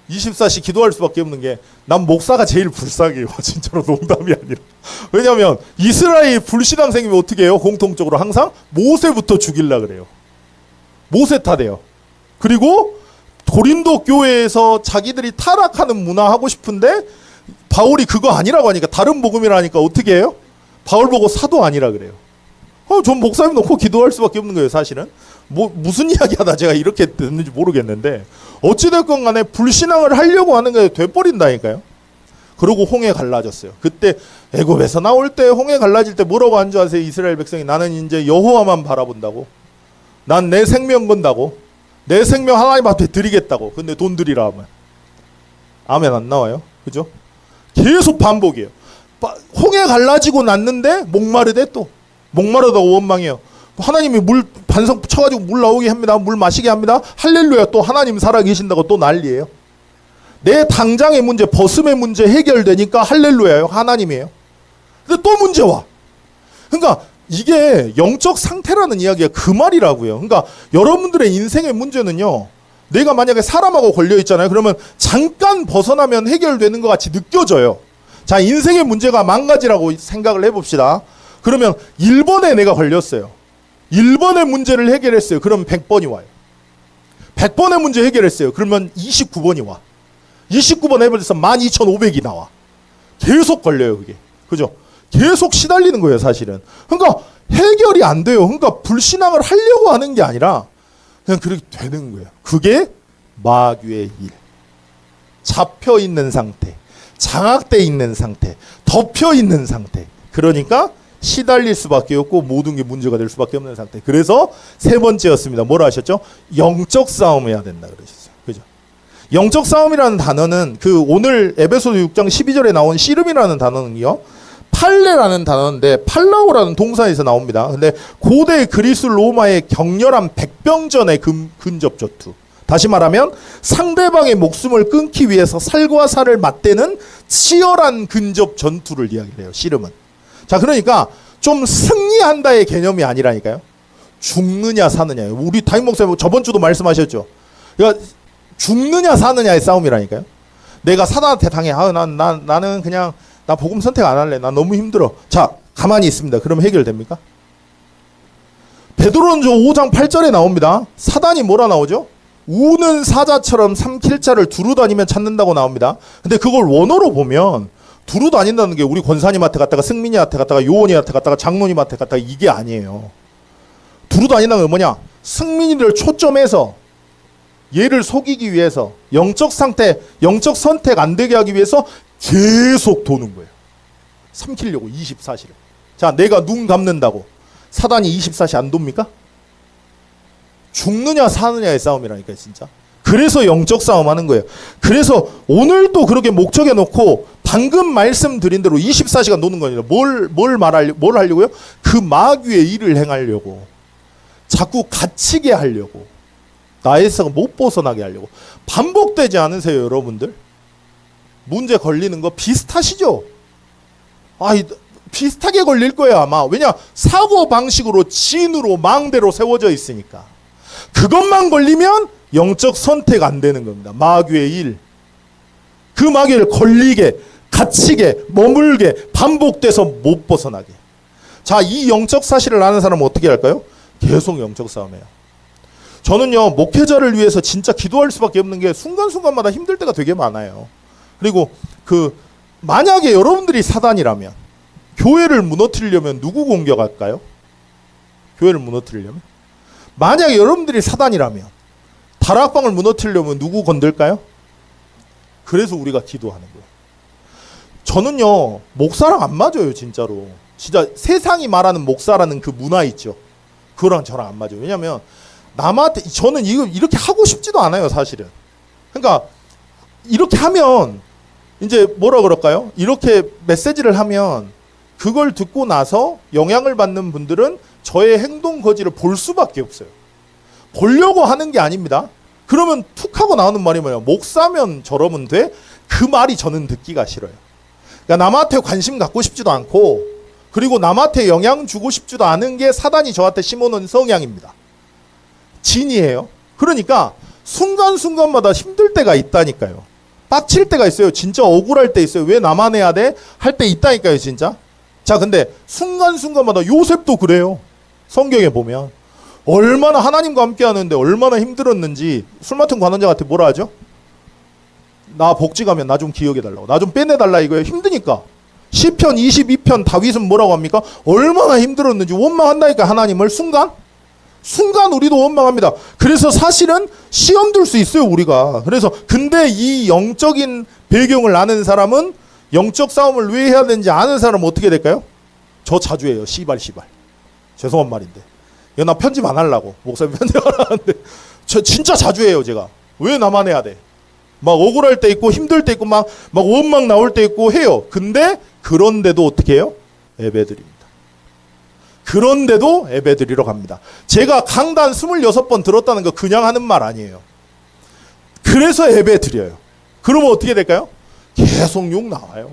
Speaker 1: 24시 기도할 수밖에 없는 게, 난 목사가 제일 불쌍해요. 진짜로 농담이 아니라. 왜냐면 이스라엘 불신앙 생기면 어떻게 해요? 공통적으로 항상 모세부터 죽일라 그래요. 모세 탓해요. 그리고 고린도 교회에서 자기들이 타락하는 문화 하고 싶은데 바울이 그거 아니라고 하니까, 다른 복음이라니까 어떻게 해요? 바울 보고 사도 아니라 그래요. 전 목사님 놓고 기도할 수밖에 없는 거예요, 사실은. 무슨 이야기 하다 제가 이렇게 됐는지 모르겠는데, 어찌됐건 간에 불신앙을 하려고 하는 게 돼버린다니까요. 그러고 홍해 갈라졌어요. 그때 애굽에서 나올 때 홍해 갈라질 때 뭐라고 한 줄 아세요? 이스라엘 백성이, 나는 이제 여호와만 바라본다고. 난 내 생명 건다고. 내 생명 하나님 앞에 드리겠다고. 근데 돈 드리라 하면 아멘 안 나와요. 그죠? 계속 반복이에요. 홍해 갈라지고 났는데 목마르대, 또 목마르다고 원망해요. 하나님이 물 반성 쳐가지고 물 나오게 합니다. 물 마시게 합니다. 할렐루야. 또 하나님 살아계신다고 또 난리예요. 내 당장의 문제, 벗음의 문제 해결되니까 할렐루야요. 하나님이에요. 근데 또 문제 와. 그러니까 이게 영적 상태라는 이야기가 그 말이라고요. 그러니까 여러분들의 인생의 문제는요, 내가 만약에 사람하고 걸려 있잖아요. 그러면 잠깐 벗어나면 해결되는 것 같이 느껴져요. 자, 인생의 문제가 만 가지라고 생각을 해봅시다. 그러면 1번에 내가 걸렸어요. 1번의 문제를 해결했어요. 그럼 100번이 와요. 100번의 문제 해결했어요. 그러면 29번이 와. 29번 해버려서 12,500이 나와. 계속 걸려요, 그게. 그죠? 계속 시달리는 거예요, 사실은. 그러니까 해결이 안 돼요. 그러니까 불신앙을 하려고 하는 게 아니라 그냥 그렇게 되는 거예요. 그게 마귀의 일. 잡혀 있는 상태, 장악돼 있는 상태, 덮여 있는 상태. 그러니까 시달릴 수밖에 없고 모든 게 문제가 될 수밖에 없는 상태. 그래서 세 번째였습니다. 뭐라 하셨죠? 영적 싸움해야 된다 그러셨어요. 그죠? 영적 싸움이라는 단어는 그 오늘 에베소서 6장 12절에 나온 씨름이라는 단어는요, 팔레라는 단어인데 팔라오라는 동사에서 나옵니다. 근데 고대 그리스 로마의 격렬한 백병전의 근접 전투. 다시 말하면 상대방의 목숨을 끊기 위해서 살과 살을 맞대는 치열한 근접 전투를 이야기해요, 씨름은. 자, 그러니까 좀 승리한다의 개념이 아니라니까요. 죽느냐 사느냐. 우리 담임 목사님 저번 주도 말씀하셨죠. 그러니까 죽느냐 사느냐의 싸움이라니까요. 내가 사단한테 당해. 나는 그냥 나 복음 선택 안 할래. 나 너무 힘들어. 자, 가만히 있습니다. 그럼 해결됩니까? 베드로전서 5장 8절에 나옵니다. 사단이 뭐라 나오죠? 우는 사자처럼 삼킬 자를 두루 다니면 찾는다고 나옵니다. 근데 그걸 원어로 보면 두루 다닌다는 게 우리 권사님한테 갔다가 승민이한테 갔다가 요원이한테 갔다가 장로님한테 갔다가 이게 아니에요. 두루 다닌다는 건 뭐냐? 승민이를 초점해서 얘를 속이기 위해서, 영적 상태, 영적 선택 안 되게 하기 위해서 계속 도는 거예요. 삼키려고 24시를. 자, 내가 눈 감는다고 사단이 24시 안 돕니까? 죽느냐 사느냐의 싸움이라니까, 진짜. 그래서 영적 싸움 하는 거예요. 그래서 오늘도 그렇게 목적에 놓고 방금 말씀드린 대로 24시간 노는 거니까 뭘 하려고요? 그 마귀의 일을 행하려고. 자꾸 갇히게 하려고. 나에서 못 벗어나게 하려고. 반복되지 않으세요, 여러분들? 문제 걸리는 거 비슷하시죠? 비슷하게 걸릴 거예요, 아마. 왜냐? 사고 방식으로 진으로 망대로 세워져 있으니까. 그것만 걸리면 영적 선택 안 되는 겁니다. 마귀의 일. 그 마귀를 걸리게, 갇히게, 머물게, 반복돼서 못 벗어나게. 자, 이 영적 사실을 아는 사람은 어떻게 할까요? 계속 영적 싸움해요. 저는요, 목회자를 위해서 진짜 기도할 수밖에 없는 게 순간순간마다 힘들 때가 되게 많아요. 그리고 만약에 여러분들이 사단이라면 교회를 무너뜨리려면 누구 공격할까요? 교회를 무너뜨리려면? 만약에 여러분들이 사단이라면 다락방을 무너뜨리려면 누구 건들까요? 그래서 우리가 기도하는 거예요. 저는요, 목사랑 안 맞아요, 진짜로. 진짜 세상이 말하는 목사라는 그 문화 있죠. 그거랑 저랑 안 맞아요. 왜냐면 남한테, 저는 이렇게 하고 싶지도 않아요, 사실은. 그러니까 이렇게 하면 이제 뭐라 그럴까요? 이렇게 메시지를 하면 그걸 듣고 나서 영향을 받는 분들은 저의 행동 거지를 볼 수밖에 없어요. 보려고 하는 게 아닙니다. 그러면 툭 하고 나오는 말이 뭐예요? 목사면 저러면 돼? 그 말이 저는 듣기가 싫어요. 그러니까 남한테 관심 갖고 싶지도 않고, 그리고 남한테 영향 주고 싶지도 않은 게 사단이 저한테 심어놓은 성향입니다. 진이에요. 그러니까 순간순간마다 힘들 때가 있다니까요. 빡칠 때가 있어요. 진짜 억울할 때 있어요. 왜 나만 해야 돼? 할 때 있다니까요, 진짜. 자, 근데 순간순간마다 요셉도 그래요. 성경에 보면 얼마나 하나님과 함께 하는데 얼마나 힘들었는지 술 맡은 관원장한테 뭐라 하죠? 나 복지 가면 나 좀 기억해달라고, 나 좀 빼내달라 이거예요. 힘드니까. 시편 22편 다윗은 뭐라고 합니까? 얼마나 힘들었는지 원망한다니까. 하나님을 순간 우리도 원망합니다. 그래서 사실은 시험 들 수 있어요, 우리가. 그래서 근데 이 영적인 배경을 아는 사람은 영적 싸움을 왜 해야 되는지 아는 사람은 어떻게 될까요? 저 자주 해요. 씨발. 죄송한 말인데. 이거 나 편집 안 하려고. 목사님 편집 안 하는데. 저 진짜 자주 해요, 제가. 왜 나만 해야 돼? 막 억울할 때 있고 힘들 때 있고 막 원망 나올 때 있고 해요. 근데 그런데도 어떻게 해요? 예배드립니다. 그런데도 예배드리러 갑니다. 제가 강단 26번 들었다는 거 그냥 하는 말 아니에요. 그래서 예배드려요. 그러면 어떻게 될까요? 계속 욕 나와요.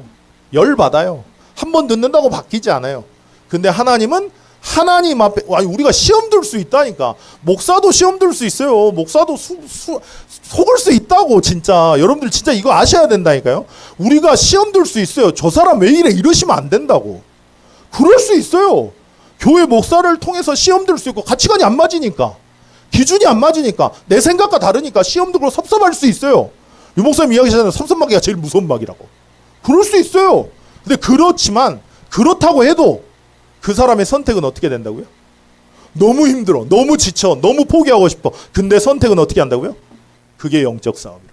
Speaker 1: 열받아요. 한 번 듣는다고 바뀌지 않아요. 근데 하나님은 하나님 앞에, 우리가 시험 들 수 있다니까. 목사도 시험 들 수 있어요. 목사도 속을 수 있다고. 진짜 여러분들 진짜 이거 아셔야 된다니까요. 우리가 시험 들 수 있어요. 저 사람 왜 이래 이러시면 안 된다고. 그럴 수 있어요. 교회 목사를 통해서 시험 들 수 있고, 가치관이 안 맞으니까, 기준이 안 맞으니까, 내 생각과 다르니까 시험 들고 섭섭할 수 있어요. 유 목사님 이야기하잖아요. 섭섭마귀가 제일 무서운 마귀라고. 그럴 수 있어요. 근데 그렇지만 그렇다고 해도 그 사람의 선택은 어떻게 된다고요? 너무 힘들어, 너무 지쳐, 너무 포기하고 싶어. 근데 선택은 어떻게 한다고요? 그게 영적 싸움이라.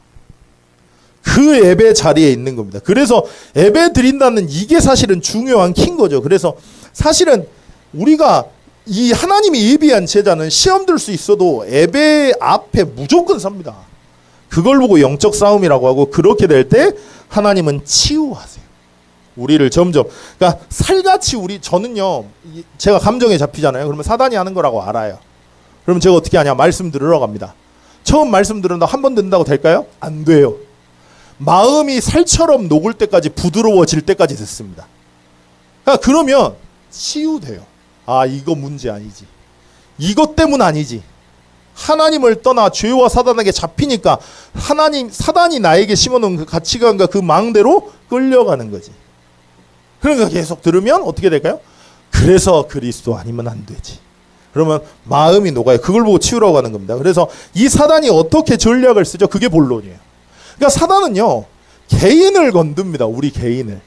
Speaker 1: 그 예배 자리에 있는 겁니다. 그래서 예배 드린다는 이게 사실은 중요한 키인 거죠. 그래서 사실은 우리가 이 하나님이 예비한 제자는 시험 들 수 있어도 예배 앞에 무조건 섭니다. 그걸 보고 영적 싸움이라고 하고, 그렇게 될 때 하나님은 치유하세요. 우리를 점점, 그러니까 살같이 저는요, 제가 감정에 잡히잖아요. 그러면 사단이 하는 거라고 알아요. 그러면 제가 어떻게 하냐? 말씀 들으러 갑니다. 처음 말씀 들은다고 한 번 듣는다고 될까요? 안 돼요. 마음이 살처럼 녹을 때까지, 부드러워질 때까지 듣습니다. 그러니까 그러면 치유돼요. 아, 이거 문제 아니지. 이것 때문 아니지. 하나님을 떠나 죄와 사단에게 잡히니까 사단이 나에게 심어놓은 그 가치관과 그 망대로 끌려가는 거지. 그러니까 계속 들으면 어떻게 될까요? 그래서 그리스도 아니면 안 되지. 그러면 마음이 녹아요. 그걸 보고 치우라고 하는 겁니다. 그래서 이 사단이 어떻게 전략을 쓰죠? 그게 본론이에요. 그러니까 사단은요, 개인을 건듭니다. 우리 개인을.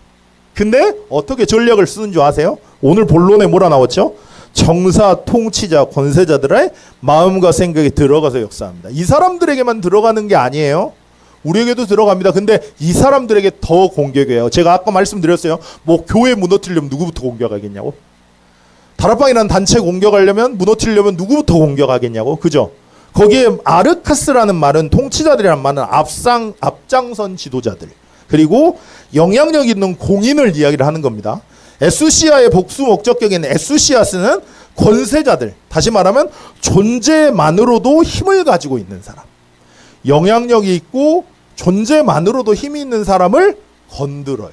Speaker 1: 근데 어떻게 전략을 쓰는 줄 아세요? 오늘 본론에 뭐라 나왔죠? 정사, 통치자, 권세자들의 마음과 생각이 들어가서 역사합니다. 이 사람들에게만 들어가는 게 아니에요. 우리에게도 들어갑니다. 근데 이 사람들에게 더 공격해요. 제가 아까 말씀드렸어요. 뭐 교회 무너뜨리려면 누구부터 공격하겠냐고? 다락방이라는 단체 공격하려면, 무너뜨리려면 누구부터 공격하겠냐고? 그죠? 거기에 아르카스라는 말은, 통치자들이라는 말은 앞장선 지도자들, 그리고 영향력 있는 공인을 이야기를 하는 겁니다. 에수시아의 복수 목적격인 에수시아스는 권세자들, 다시 말하면 존재만으로도 힘을 가지고 있는 사람, 영향력이 있고 존재만으로도 힘이 있는 사람을 건드려요.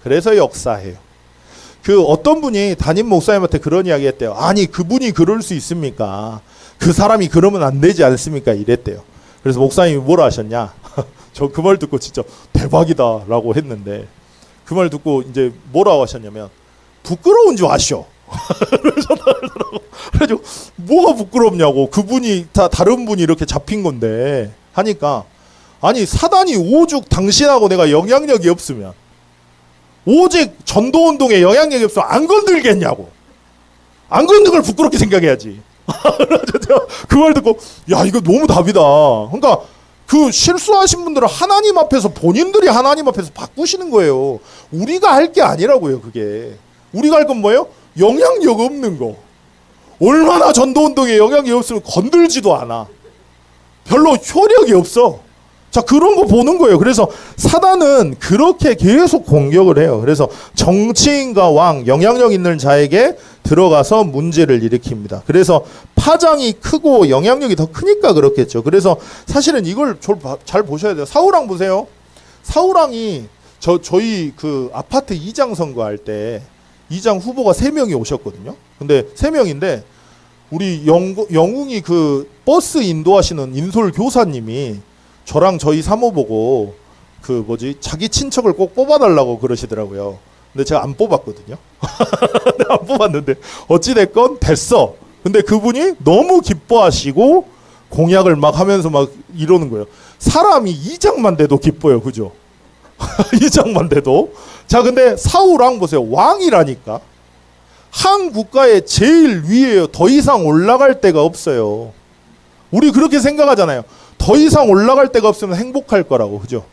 Speaker 1: 그래서 역사해요. 그 어떤 분이 담임 목사님한테 그런 이야기 했대요. 아니, 그분이 그럴 수 있습니까? 그 사람이 그러면 안 되지 않습니까? 이랬대요. 그래서 목사님이 뭐라 하셨냐? 저 그 말 듣고 진짜 대박이다 라고 했는데, 그 말 듣고 이제 뭐라고 하셨냐면, 부끄러운 줄 아시오. 그래가지고 뭐가 부끄럽냐고, 그분이 다른 분이 이렇게 잡힌 건데 하니까, 아니 사단이 오죽 당신하고 내가 영향력이 없으면, 오직 전도운동에 영향력이 없으면 안 건들겠냐고. 안 건든 걸 부끄럽게 생각해야지. 그 말 듣고, 야, 이거 너무 답이다. 그러니까 그 실수하신 분들은 하나님 앞에서, 본인들이 하나님 앞에서 바꾸시는 거예요. 우리가 할 게 아니라고요. 그게 우리가 할 건 뭐예요? 영향력 없는 거. 얼마나 전도운동에 영향이 없으면 건들지도 않아. 별로 효력이 없어. 자, 그런 거 보는 거예요. 그래서 사단은 그렇게 계속 공격을 해요. 그래서 정치인과 왕, 영향력 있는 자에게 들어가서 문제를 일으킵니다. 그래서 파장이 크고 영향력이 더 크니까 그렇겠죠. 그래서 사실은 이걸 잘 보셔야 돼요. 사울왕 보세요. 사울왕이 저희 그 아파트 이장 선거할 때 이장 후보가 3명이 오셨거든요. 근데 3명인데 우리 영웅이 그 버스 인도하시는 인솔 교사님이 저랑 저희 사모 보고 자기 친척을 꼭 뽑아달라고 그러시더라고요. 근데 제가 안 뽑았거든요. 안 뽑았는데 어찌됐건 됐어. 근데 그분이 너무 기뻐하시고 공약을 막 하면서 막 이러는 거예요. 사람이 이장만 돼도 기뻐요. 그죠? 이장만 돼도. 자, 근데 사울왕 보세요. 왕이라니까. 한 국가의 제일 위에요. 더 이상 올라갈 데가 없어요. 우리 그렇게 생각하잖아요. 더 이상 올라갈 데가 없으면 행복할 거라고. 그죠?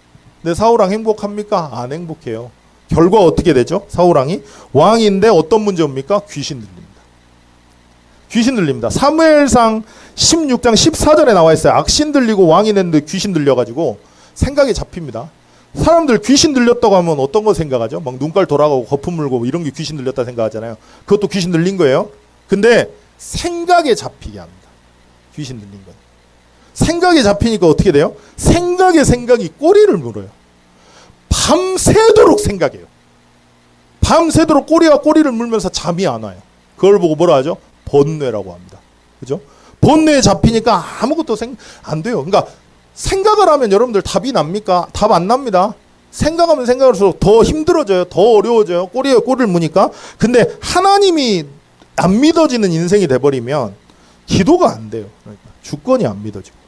Speaker 1: 근데 사울왕 행복합니까? 안 행복해요. 결과 어떻게 되죠? 사울왕이 왕인데 어떤 문제 옵니까? 귀신 들립니다. 귀신 들립니다. 사무엘상 16장 14절에 나와 있어요. 악신 들리고 왕이 됐는데 귀신 들려가지고 생각이 잡힙니다. 사람들 귀신 들렸다고 하면 어떤 거 생각하죠? 막 눈깔 돌아가고 거품 물고 이런 게 귀신 들렸다 생각하잖아요. 그것도 귀신 들린 거예요. 근데 생각에 잡히게 합니다. 귀신 들린 건. 생각에 잡히니까 어떻게 돼요? 생각이 꼬리를 물어요. 밤새도록 생각해요. 밤새도록 꼬리가 꼬리를 물면서 잠이 안 와요. 그걸 보고 뭐라 하죠? 번뇌라고 합니다. 그죠? 번뇌에 잡히니까 아무것도 안 돼요. 그러니까 생각을 하면 여러분들 답이 납니까? 답 안 납니다. 생각하면 생각할수록 더 힘들어져요. 더 어려워져요. 꼬리에 꼬리를 무니까. 근데 하나님이 안 믿어지는 인생이 돼버리면 기도가 안 돼요. 그러니까 주권이 안 믿어지고.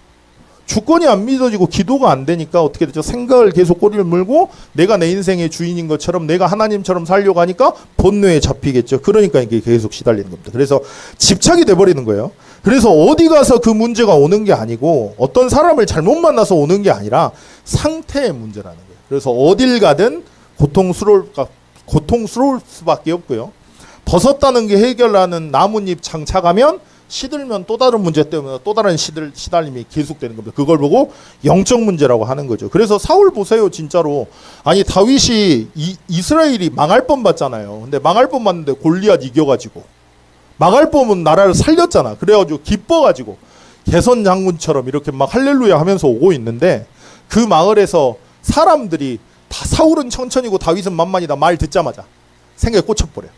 Speaker 1: 주권이 안 믿어지고 기도가 안 되니까 어떻게 되죠? 생각을 계속 꼬리를 물고 내가 내 인생의 주인인 것처럼 내가 하나님처럼 살려고 하니까 번뇌에 잡히겠죠. 그러니까 이게 계속 시달리는 겁니다. 그래서 집착이 돼버리는 거예요. 그래서 어디 가서 그 문제가 오는 게 아니고 어떤 사람을 잘못 만나서 오는 게 아니라 상태의 문제라는 거예요. 그래서 어딜 가든 고통스러울 수밖에 없고요. 벗었다는 게 해결하는 나뭇잎 장착하면 시들면 또 다른 문제 때문에 또 다른 시달림이 계속되는 겁니다. 그걸 보고 영적 문제라고 하는 거죠. 그래서 사울 보세요. 진짜로. 아니 다윗이 이스라엘이 망할 뻔 봤잖아요. 근데 망할 뻔 봤는데 골리앗 이겨가지고 망할 뻔은 나라를 살렸잖아. 그래가지고 기뻐가지고 개선 장군처럼 이렇게 막 할렐루야 하면서 오고 있는데 그 마을에서 사람들이 다 사울은 천천히고 다윗은 만만이다 말 듣자마자 생각에 꽂혀버려요.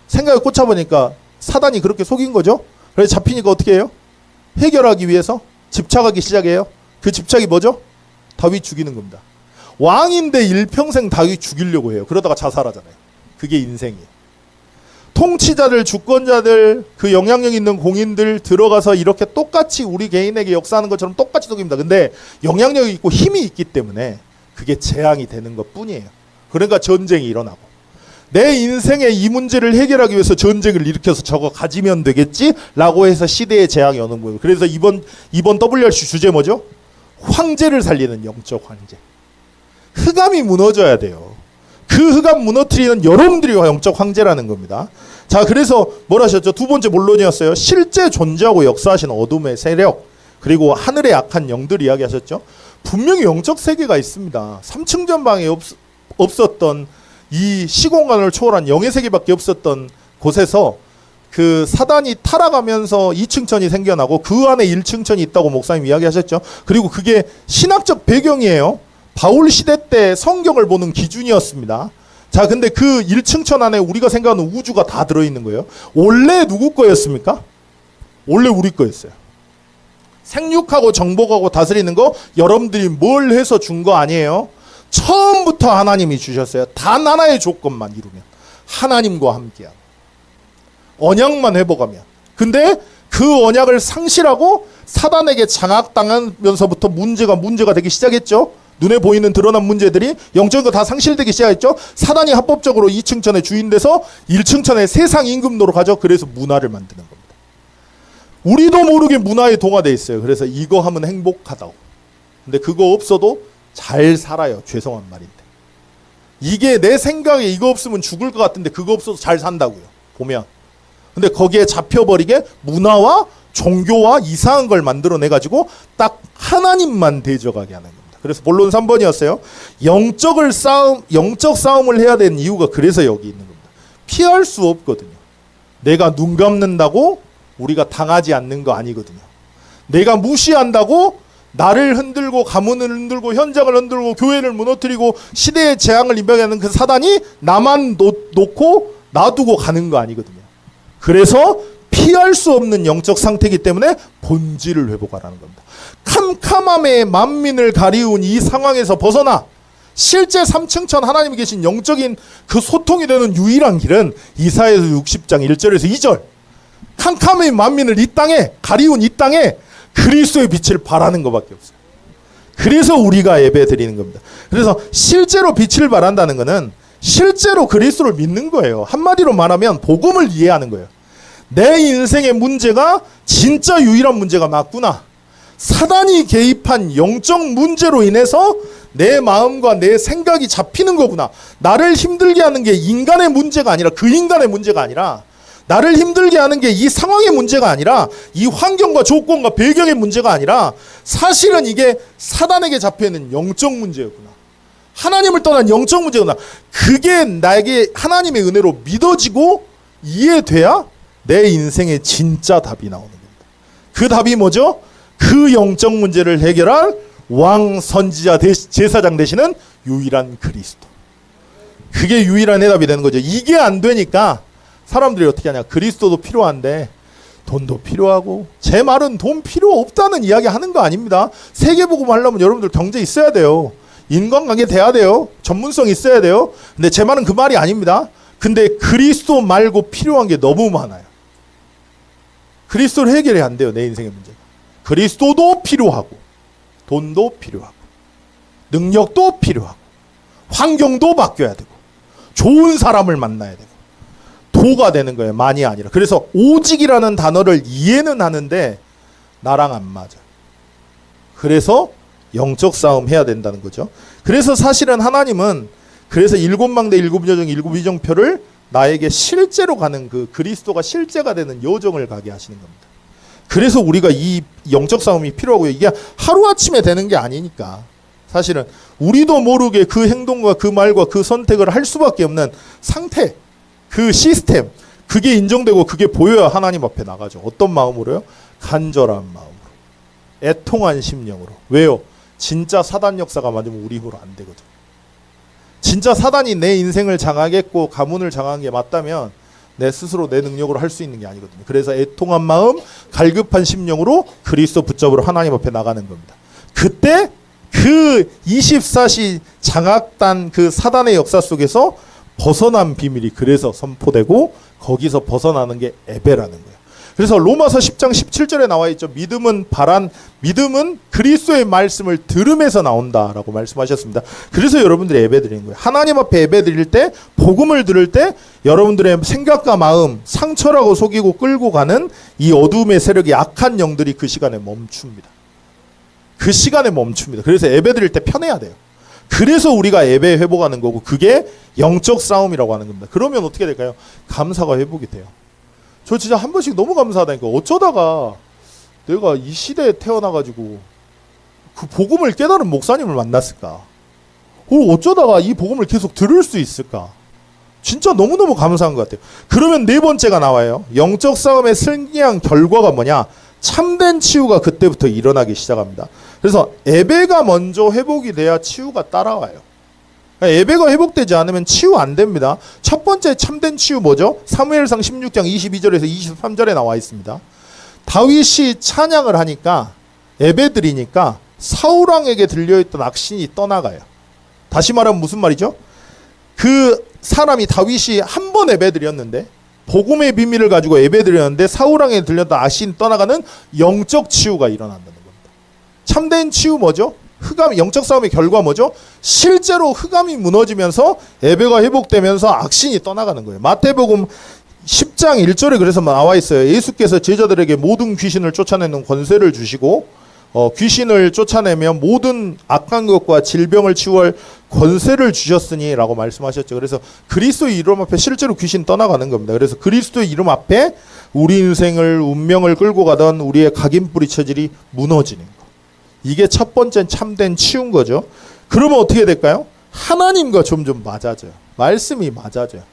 Speaker 1: 생각에 꽂혀보니까 사단이 그렇게 속인 거죠. 그래서 잡히니까 어떻게 해요? 해결하기 위해서 집착하기 시작해요. 그 집착이 뭐죠? 다윗 죽이는 겁니다. 왕인데 일평생 다윗 죽이려고 해요. 그러다가 자살하잖아요. 그게 인생이에요. 통치자들, 주권자들, 그 영향력 있는 공인들 들어가서 이렇게 똑같이 우리 개인에게 역사하는 것처럼 똑같이 속입니다. 근데 영향력이 있고 힘이 있기 때문에 그게 재앙이 되는 것 뿐이에요. 그러니까 전쟁이 일어나고 내 인생의 이 문제를 해결하기 위해서 전쟁을 일으켜서 저거 가지면 되겠지라고 해서 시대의 재앙이 오는 거예요. 그래서 이번 WRC 주제 뭐죠? 황제를 살리는 영적 황제. 흑암이 무너져야 돼요. 그 흑암 무너뜨리는 여러분들이 영적 황제라는 겁니다. 자, 그래서 뭘 하셨죠? 두 번째 본론이었어요. 실제 존재하고 역사하시는 어둠의 세력 그리고 하늘의 악한 영들 이야기하셨죠. 분명히 영적 세계가 있습니다. 3층 전방에 없었던 이 시공간을 초월한 영의 세계밖에 없었던 곳에서 그 사단이 타락하면서 2층천이 생겨나고 그 안에 1층천이 있다고 목사님 이야기하셨죠. 그리고 그게 신학적 배경이에요. 바울 시대 때 성경을 보는 기준이었습니다. 자, 근데 그 1층천 안에 우리가 생각하는 우주가 다 들어있는 거예요. 원래 누구 거였습니까? 원래 우리 거였어요. 생육하고 정복하고 다스리는 거 여러분들이 뭘 해서 준 거 아니에요. 처음부터 하나님이 주셨어요. 단 하나의 조건만 이루면. 하나님과 함께하고 언약만 회복하면. 근데 그 언약을 상실하고 사단에게 장악당하면서부터 문제가 되기 시작했죠. 눈에 보이는 드러난 문제들이 영적인 거 다 상실되기 시작했죠. 사단이 합법적으로 2층천의 주인 돼서 1층천의 세상 임금노로 가죠. 그래서 문화를 만드는 겁니다. 우리도 모르게 문화에 동화되어 있어요. 그래서 이거 하면 행복하다고. 근데 그거 없어도 잘 살아요. 죄송한 말인데. 이게 내 생각에 이거 없으면 죽을 것 같은데 그거 없어도 잘 산다고요. 보면 근데 거기에 잡혀버리게 문화와 종교와 이상한 걸 만들어내가지고 딱 하나님만 대적하게 하는 겁니다. 그래서 본론 3번이었어요. 영적 싸움을 해야 되는 이유가 그래서 여기 있는 겁니다. 피할 수 없거든요. 내가 눈 감는다고 우리가 당하지 않는 거 아니거든요. 내가 무시한다고 나를 흔들고 가문을 흔들고 현장을 흔들고 교회를 무너뜨리고 시대의 재앙을 임하게 하는 그 사단이 나만 놓고 놔두고 가는 거 아니거든요. 그래서 피할 수 없는 영적 상태이기 때문에 본질을 회복하라는 겁니다. 캄캄함에 만민을 가리운 이 상황에서 벗어나 실제 3층천 하나님이 계신 영적인 그 소통이 되는 유일한 길은 이사야서 60장 1절에서 2절 캄캄함의 만민을 이 땅에 가리운 이 땅에 그리스도의 빛을 발하는 것밖에 없어요. 그래서 우리가 예배 드리는 겁니다. 그래서 실제로 빛을 발한다는 것은 실제로 그리스도를 믿는 거예요. 한마디로 말하면 복음을 이해하는 거예요. 내 인생의 문제가 진짜 유일한 문제가 맞구나. 사단이 개입한 영적 문제로 인해서 내 마음과 내 생각이 잡히는 거구나. 나를 힘들게 하는 게 인간의 문제가 아니라 그 인간의 문제가 아니라 나를 힘들게 하는 게 이 상황의 문제가 아니라 이 환경과 조건과 배경의 문제가 아니라 사실은 이게 사단에게 잡혀있는 영적 문제였구나. 하나님을 떠난 영적 문제구나. 그게 나에게 하나님의 은혜로 믿어지고 이해돼야 내 인생의 진짜 답이 나오는 겁니다. 그 답이 뭐죠? 그 영적 문제를 해결할 왕, 선지자, 제사장 되시는 유일한 그리스도. 그게 유일한 해답이 되는 거죠. 이게 안 되니까 사람들이 어떻게 하냐. 그리스도도 필요한데 돈도 필요하고, 제 말은 돈 필요 없다는 이야기 하는 거 아닙니다. 세계복음 하려면 여러분들 경제 있어야 돼요. 인간관계 돼야 돼요. 전문성 있어야 돼요. 근데 제 말은 그 말이 아닙니다. 근데 그리스도 말고 필요한 게 너무 많아요. 그리스도를 해결이 안 돼요. 내 인생의 문제가. 그리스도도 필요하고 돈도 필요하고 능력도 필요하고 환경도 바뀌어야 되고 좋은 사람을 만나야 되고 도가 되는 거예요. 많이 아니라. 그래서 오직이라는 단어를 이해는 하는데 나랑 안 맞아. 그래서 영적 싸움 해야 된다는 거죠. 그래서 사실은 하나님은 그래서 일곱 망대 일곱 여정 일곱 이정표를 나에게 실제로 가는 그 그리스도가 실제가 되는 여정을 가게 하시는 겁니다. 그래서 우리가 이 영적 싸움이 필요하고요. 이게 하루아침에 되는 게 아니니까 사실은 우리도 모르게 그 행동과 그 말과 그 선택을 할 수밖에 없는 상태, 그 시스템, 그게 인정되고 그게 보여야 하나님 앞에 나가죠. 어떤 마음으로요? 간절한 마음으로, 애통한 심령으로. 왜요? 진짜 사단 역사가 맞으면 우리 힘으로 안 되거든. 진짜 사단이 내 인생을 장악했고 가문을 장악한 게 맞다면 내 스스로 내 능력으로 할 수 있는 게 아니거든요. 그래서 애통한 마음, 갈급한 심령으로 그리스도 붙잡으러 하나님 앞에 나가는 겁니다. 그때 그 24시 장악단 그 사단의 역사 속에서 벗어난 비밀이 그래서 선포되고 거기서 벗어나는 게 예배라는 거예요. 그래서 로마서 10장 17절에 나와 있죠. 믿음은 그리스도의 말씀을 들음에서 나온다라고 말씀하셨습니다. 그래서 여러분들이 예배 드리는 거예요. 하나님 앞에 예배 드릴 때, 복음을 들을 때 여러분들의 생각과 마음, 상처라고 속이고 끌고 가는 이 어둠의 세력이 악한 영들이 그 시간에 멈춥니다. 그 시간에 멈춥니다. 그래서 예배 드릴 때 편해야 돼요. 그래서 우리가 예배 회복하는 거고 그게 영적 싸움이라고 하는 겁니다. 그러면 어떻게 될까요? 감사가 회복이 돼요. 저 진짜 한 번씩 너무 감사하다니까. 어쩌다가 내가 이 시대에 태어나가지고 그 복음을 깨달은 목사님을 만났을까? 어쩌다가 이 복음을 계속 들을 수 있을까? 진짜 너무너무 감사한 것 같아요. 그러면 네 번째가 나와요. 영적 싸움의 승리한 결과가 뭐냐? 참된 치유가 그때부터 일어나기 시작합니다. 그래서 예배가 먼저 회복이 돼야 치유가 따라와요. 예배가 회복되지 않으면 치유 안 됩니다. 첫 번째 참된 치유 뭐죠? 사무엘상 16장 22절에서 23절에 나와 있습니다. 다윗이 찬양을 하니까 예배 드리니까 사울왕에게 들려있던 악신이 떠나가요. 다시 말하면 무슨 말이죠? 그 사람이 다윗이 한 번 예배 드렸는데 복음의 비밀을 가지고 예배 드렸는데 사울왕에게 들렸던 악신이 떠나가는 영적 치유가 일어난다는 겁니다. 참된 치유 뭐죠? 흑암, 영적 싸움의 결과 뭐죠? 실제로 흑암이 무너지면서 예배가 회복되면서 악신이 떠나가는 거예요. 마태복음 10장 1절에 그래서 나와 있어요. 예수께서 제자들에게 모든 귀신을 쫓아내는 권세를 주시고 귀신을 쫓아내며 모든 악한 것과 질병을 치유할 권세를 주셨으니 라고 말씀하셨죠. 그래서 그리스도의 이름 앞에 실제로 귀신 떠나가는 겁니다. 그래서 그리스도의 이름 앞에 우리 인생을 운명을 끌고 가던 우리의 각인뿌리 체질이 무너지는 거. 이게 첫 번째 참된 치유인 거죠. 그러면 어떻게 될까요? 하나님과 점점 맞아져요. 말씀이 맞아져요.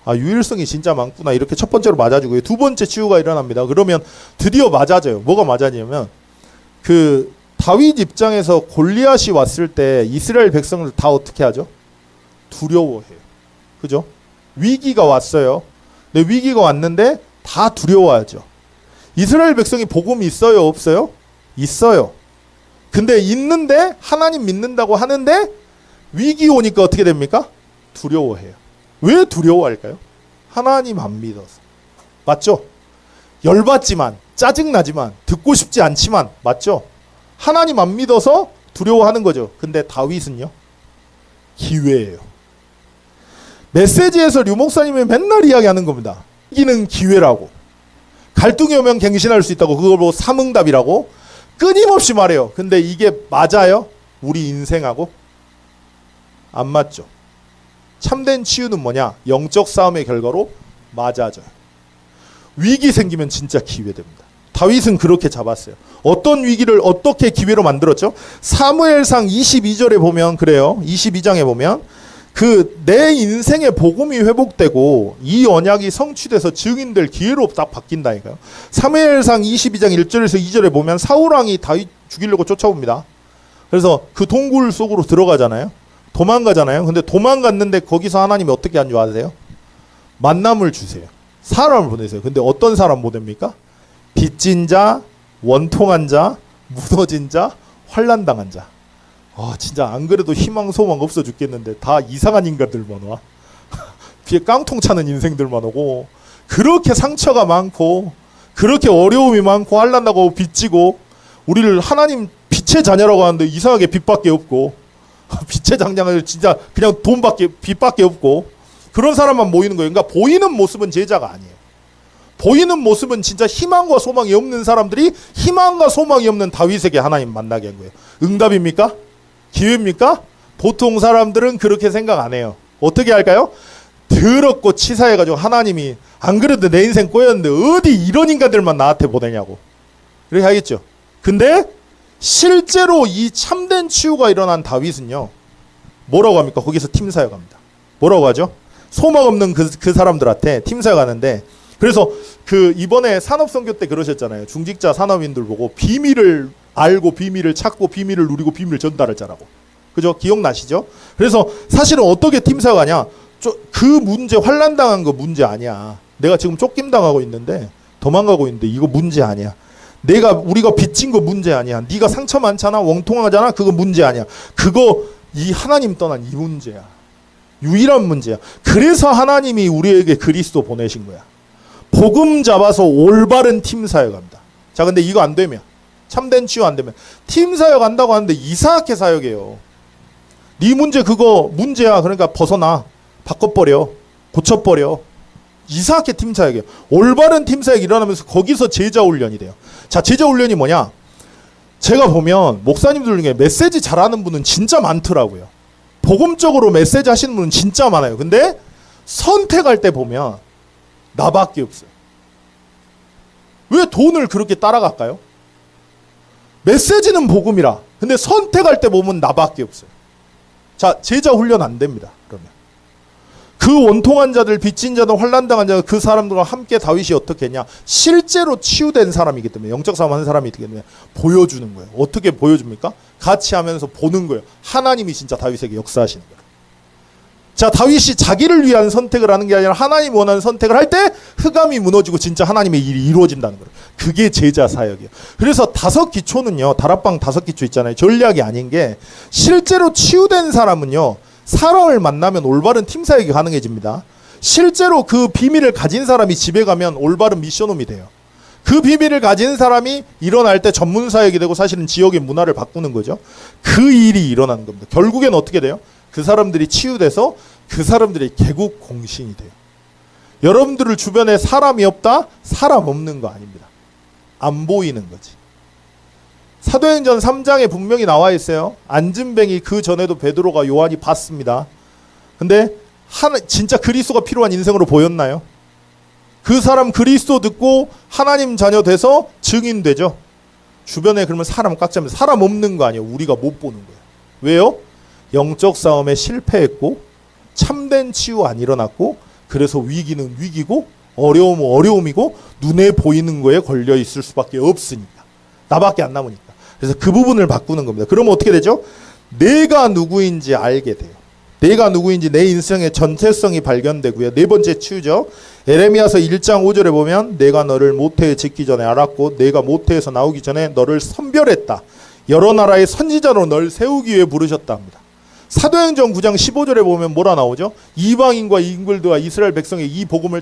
Speaker 1: 아, 유일성이 진짜 많구나. 이렇게 첫 번째로 맞아주고요. 두 번째 치유가 일어납니다. 그러면 드디어 맞아져요. 뭐가 맞아지냐면 그 다윗 입장에서 골리앗이 왔을 때 이스라엘 백성들 다 어떻게 하죠? 두려워해요. 그죠? 위기가 왔어요. 근데 위기가 왔는데 다 두려워하죠. 이스라엘 백성이 복음이 있어요? 없어요? 있어요. 근데 있는데 하나님 믿는다고 하는데 위기 오니까 어떻게 됩니까? 두려워해요. 왜 두려워할까요? 하나님 안 믿어서. 맞죠? 열받지만 짜증나지만 듣고 싶지 않지만 맞죠? 하나님 안 믿어서 두려워하는 거죠. 근데 다윗은요? 기회예요. 메시지에서 류 목사님이 맨날 이야기하는 겁니다. 이기는 기회라고. 갈등이 오면 갱신할 수 있다고. 그걸 보고 삼응답이라고 끊임없이 말해요. 근데 이게 맞아요? 우리 인생하고? 안 맞죠. 참된 치유는 뭐냐? 영적 싸움의 결과로 맞아져요. 위기 생기면 진짜 기회 됩니다. 다윗은 그렇게 잡았어요. 어떤 위기를 어떻게 기회로 만들었죠? 사무엘상 22절에 보면 그래요. 22장에 보면 그 내 인생의 복음이 회복되고 이 언약이 성취돼서 증인될 기회로 딱 바뀐다니까요. 사무엘상 22장 1절에서 2절에 보면 사울왕이 다윗 죽이려고 쫓아옵니다. 그래서 그 동굴 속으로 들어가잖아요. 도망가잖아요. 근데 도망갔는데 거기서 하나님이 어떻게 한 줄 아세요? 만남을 주세요. 사람을 보내세요. 근데 어떤 사람 보냅니까? 빚진 자, 원통한 자, 무너진 자, 환난당한 자. 아, 진짜 안 그래도 희망 소망 없어 죽겠는데 다 이상한 인간들만 와. 뒤에 깡통 차는 인생들만 오고 그렇게 상처가 많고 그렇게 어려움이 많고 환난나고 빚지고 우리를 하나님 빛의 자녀라고 하는데 이상하게 빚밖에 없고 빛의 장장을 진짜 그냥 빚밖에 없고 그런 사람만 모이는 거예요. 그러니까 보이는 모습은 제자가 아니에요. 보이는 모습은 진짜 희망과 소망이 없는 사람들이 희망과 소망이 없는 다윗에게 하나님 만나게 한 거예요. 응답입니까? 기회입니까? 보통 사람들은 그렇게 생각 안 해요. 어떻게 할까요? 더럽고 치사해가지고 하나님이 안 그래도 내 인생 꼬였는데 어디 이런 인간들만 나한테 보내냐고 그렇게 하겠죠. 근데 실제로 이 참된 치유가 일어난 다윗은요 뭐라고 합니까? 거기서 팀 사역합니다. 뭐라고 하죠? 소망 없는 그 사람들한테 팀 사역하는데 그래서 그 이번에 산업선교 때 그러셨잖아요. 중직자 산업인들 보고 비밀을 알고 비밀을 찾고 비밀을 누리고 비밀을 전달할 자라고. 그죠? 기억나시죠? 그래서 사실은 어떻게 팀 사역하냐? 그 문제 환난당한 거 문제 아니야. 내가 지금 쫓김당하고 있는데 도망가고 있는데 이거 문제 아니야. 우리가 빚진 거 문제 아니야. 네가 상처 많잖아. 원통하잖아. 그거 문제 아니야. 그거 이 하나님 떠난 이 문제야. 유일한 문제야. 그래서 하나님이 우리에게 그리스도 보내신 거야. 복음 잡아서 올바른 팀 사역합니다. 자, 근데 이거 안 되면 참된 치유 안 되면 팀 사역 한다고 하는데 이상하게 사역해요. 네 문제 그거 문제야. 그러니까 벗어나. 바꿔버려. 고쳐버려. 이상하게 팀 사역이에요. 올바른 팀 사역이 일어나면서 거기서 제자 훈련이 돼요. 자, 제자 훈련이 뭐냐? 제가 보면 목사님들 중에 메시지 잘하는 분은 진짜 많더라고요. 복음적으로 메시지 하시는 분은 진짜 많아요. 근데 선택할 때 보면 나밖에 없어요. 왜 돈을 그렇게 따라갈까요? 메시지는 복음이라. 근데 선택할 때 보면 나밖에 없어요. 자, 제자 훈련 안 됩니다. 그러면 그 원통한 자들, 빚진 자들, 환난당한 자들 그 사람들과 함께 다윗이 어떻게 했냐? 실제로 치유된 사람이기 때문에 영적 싸움 하는 사람이기 때문에 보여주는 거예요. 어떻게 보여줍니까? 같이 하면서 보는 거예요. 하나님이 진짜 다윗에게 역사하시는 거예요. 자, 다윗이 자기를 위한 선택을 하는 게 아니라 하나님이 원하는 선택을 할 때 흑암이 무너지고 진짜 하나님의 일이 이루어진다는 거예요. 그게 제자 사역이에요. 그래서 5기초는요. 다락방 5기초 있잖아요. 전략이 아닌 게 실제로 치유된 사람은요. 사람을 만나면 올바른 팀 사역이 가능해집니다. 실제로 그 비밀을 가진 사람이 집에 가면 올바른 미션홈이 돼요. 그 비밀을 가진 사람이 일어날 때 전문 사역이 되고 사실은 지역의 문화를 바꾸는 거죠. 그 일이 일어나는 겁니다. 결국엔 어떻게 돼요? 그 사람들이 치유돼서 그 사람들이 개국 공신이 돼요. 여러분들 주변에 사람이 없다? 사람 없는 거 아닙니다. 안 보이는 거지. 사도행전 3장에 분명히 나와 있어요. 안진뱅이 그 전에도 베드로가 요한이 봤습니다. 근데 진짜 그리스도가 필요한 인생으로 보였나요? 그 사람 그리스도 듣고 하나님 자녀 돼서 증인되죠. 주변에 그러면 사람 꽉 잡으면 사람 없는 거 아니에요. 우리가 못 보는 거예요. 왜요? 영적 싸움에 실패했고 참된 치유 안 일어났고 그래서 위기는 위기고 어려움은 어려움이고 눈에 보이는 거에 걸려 있을 수밖에 없으니까. 나밖에 안 남으니까. 그래서 그 부분을 바꾸는 겁니다. 그러면 어떻게 되죠? 내가 누구인지 알게 돼요. 내가 누구인지 내 인생의 전체성이 발견되고요. 네 번째 치유죠. 에레미야서 1장 5절에 보면 내가 너를 모태에 짓기 전에 알았고 내가 모태에서 나오기 전에 너를 선별했다. 여러 나라의 선지자로 널 세우기 위해 부르셨다 합니다. 사도행전 9장 15절에 보면 뭐라 나오죠? 이방인과 인글드와 이스라엘 백성에 이 복음을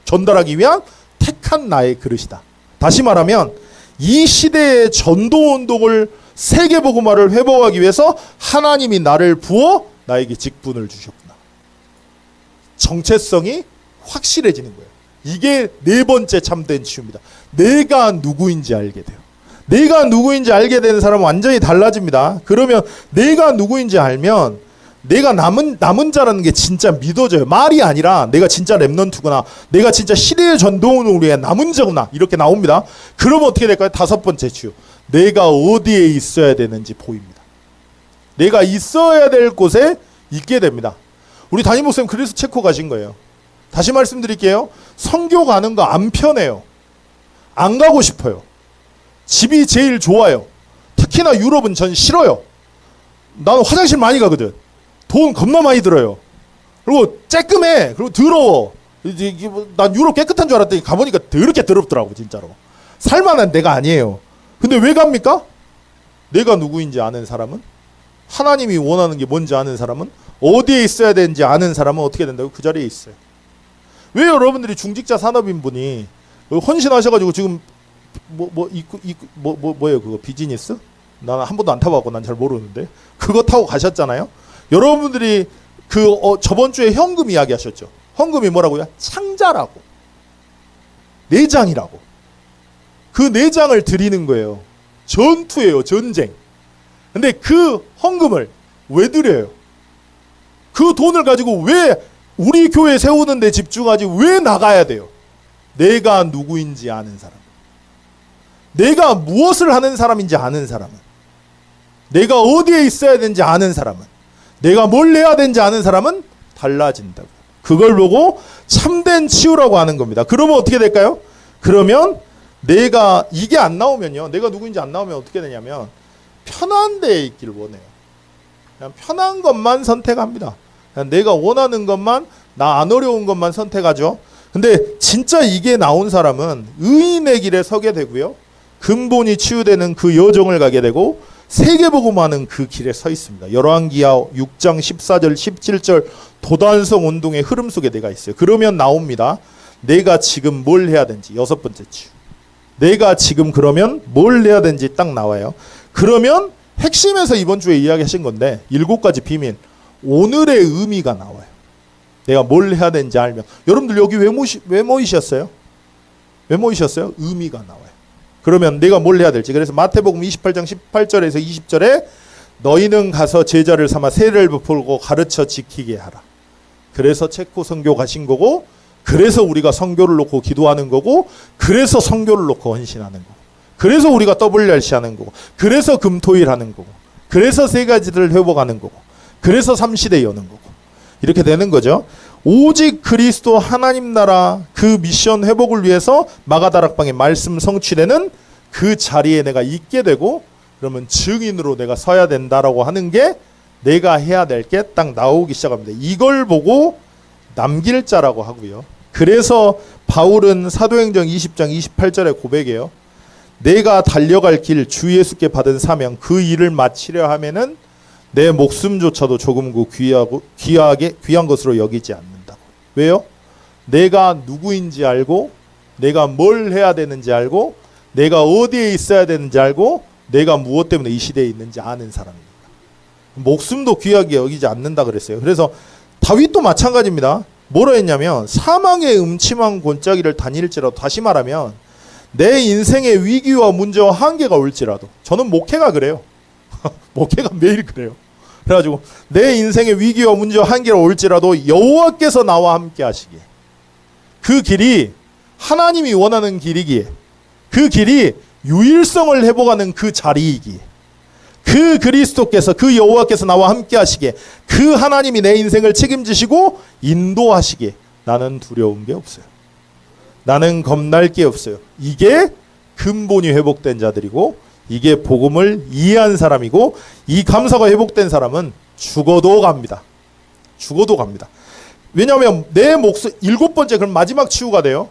Speaker 1: 전달하기 위한 택한 나의 그릇이다. 다시 말하면 이 시대의 전도운동을 세계복음화를 회복하기 위해서 하나님이 나를 부어 나에게 직분을 주셨구나. 정체성이 확실해지는 거예요. 이게 네 번째 참된 치유입니다. 내가 누구인지 알게 돼요. 내가 누구인지 알게 되는 사람은 완전히 달라집니다. 그러면 내가 누구인지 알면 내가 남은 자라는 게 진짜 믿어져요. 말이 아니라 내가 진짜 렘넌트구나. 내가 진짜 시대의 전도운동을 위해 남은 자구나. 이렇게 나옵니다. 그러면 어떻게 될까요? 다섯 번째 치유. 내가 어디에 있어야 되는지 보입니다. 내가 있어야 될 곳에 있게 됩니다. 우리 담임 목사님 그래서 체코 가신 거예요. 다시 말씀드릴게요. 선교 가는 거 안 편해요. 안 가고 싶어요. 집이 제일 좋아요. 특히나 유럽은 전 싫어요. 나는 화장실 많이 가거든. 돈 겁나 많이 들어요. 그리고 쬐끔해. 그리고 더러워. 난 유럽 깨끗한 줄 알았더니 가보니까 더럽게 더럽더라고 진짜로. 살만한 데가 아니에요. 근데 왜 갑니까? 내가 누구인지 아는 사람은, 하나님이 원하는 게 뭔지 아는 사람은, 어디에 있어야 되는지 아는 사람은 어떻게 된다고? 그 자리에 있어요. 왜 여러분들이 중직자 산업인분이 헌신하셔가지고 지금 뭐예요 그거 비즈니스? 나는 한 번도 안 타봐갖고 난 잘 모르는데 그거 타고 가셨잖아요. 여러분들이 저번 주에 헌금 이야기 하셨죠. 헌금이 뭐라고요? 창자라고, 내장이라고. 그 내장을 드리는 거예요. 전투예요, 전쟁. 근데 그 헌금을 왜 드려요? 그 돈을 가지고 왜 우리 교회 세우는 데 집중하지 왜 나가야 돼요? 내가 누구인지 아는 사람, 내가 무엇을 하는 사람인지 아는 사람은, 내가 어디에 있어야 되는지 아는 사람은, 내가 뭘 해야 되는지 아는 사람은 달라진다고. 그걸 보고 참된 치유라고 하는 겁니다. 그러면 어떻게 될까요? 그러면 내가 이게 안 나오면요, 내가 누구인지 안 나오면 어떻게 되냐면 편한 데에 있기를 원해요. 그냥 편한 것만 선택합니다. 그냥 내가 원하는 것만, 나 안 어려운 것만 선택하죠. 근데 진짜 이게 나온 사람은 의인의 길에 서게 되고요, 근본이 치유되는 그 여정을 가게 되고 세계복음하는 그 길에 서 있습니다. 열왕기하 6장 14절 17절 도단성 운동의 흐름 속에 내가 있어요. 그러면 나옵니다. 내가 지금 뭘 해야 되는지. 여섯 번째 치유. 내가 지금 그러면 뭘 해야 되는지 딱 나와요. 그러면 핵심에서 이번 주에 이야기하신 건데 7가지 비밀, 오늘의 의미가 나와요. 내가 뭘 해야 되는지 알면. 여러분들 여기 왜 모이셨어요? 왜 모이셨어요? 의미가 나와요. 그러면 내가 뭘 해야 될지. 그래서 마태복음 28장 18절에서 20절에 너희는 가서 제자를 삼아 세례를 베풀고 가르쳐 지키게 하라. 그래서 체코 선교 가신 거고, 그래서 우리가 선교를 놓고 기도하는 거고, 그래서 선교를 놓고 헌신하는 거고, 그래서 우리가 WRC 하는 거고, 그래서 금토일 하는 거고, 그래서 세 가지를 회복하는 거고, 그래서 3시대 여는 거고, 이렇게 되는 거죠. 오직 그리스도 하나님 나라 그 미션 회복을 위해서 마가다락방의 말씀 성취되는 그 자리에 내가 있게 되고, 그러면 증인으로 내가 서야 된다라고 하는 게 내가 해야 될 게 딱 나오기 시작합니다. 이걸 보고 남길 자라고 하고요. 그래서 바울은 사도행전 20장 28절에 고백해요. 내가 달려갈 길, 주 예수께 받은 사명, 그 일을 마치려 하면은 내 목숨조차도 조금 귀한 것으로 여기지 않는다고. 왜요? 내가 누구인지 알고, 내가 뭘 해야 되는지 알고, 내가 어디에 있어야 되는지 알고, 내가 무엇 때문에 이 시대에 있는지 아는 사람입니다. 목숨도 귀하게 여기지 않는다 그랬어요. 그래서 다윗도 마찬가지입니다. 뭐라 했냐면 사망의 음침한 골짜기를 다닐지라도, 다시 말하면 내 인생의 위기와 문제와 한계가 올지라도, 저는 목회가 그래요. 목회가 매일 그래요. 그래가지고 내 인생의 위기와 문제와 한계가 올지라도 여호와께서 나와 함께 하시기에, 그 길이 하나님이 원하는 길이기에, 그 길이 유일성을 회복하는 그 자리이기에, 그 그리스도께서, 그 여호와께서 나와 함께 하시기에, 그 하나님이 내 인생을 책임지시고 인도하시기에 나는 두려운 게 없어요. 나는 겁날 게 없어요. 이게 근본이 회복된 자들이고, 이게 복음을 이해한 사람이고, 이 감사가 회복된 사람은 죽어도 갑니다. 죽어도 갑니다. 왜냐하면 내 목숨, 7번째, 그럼 마지막 치유가 돼요.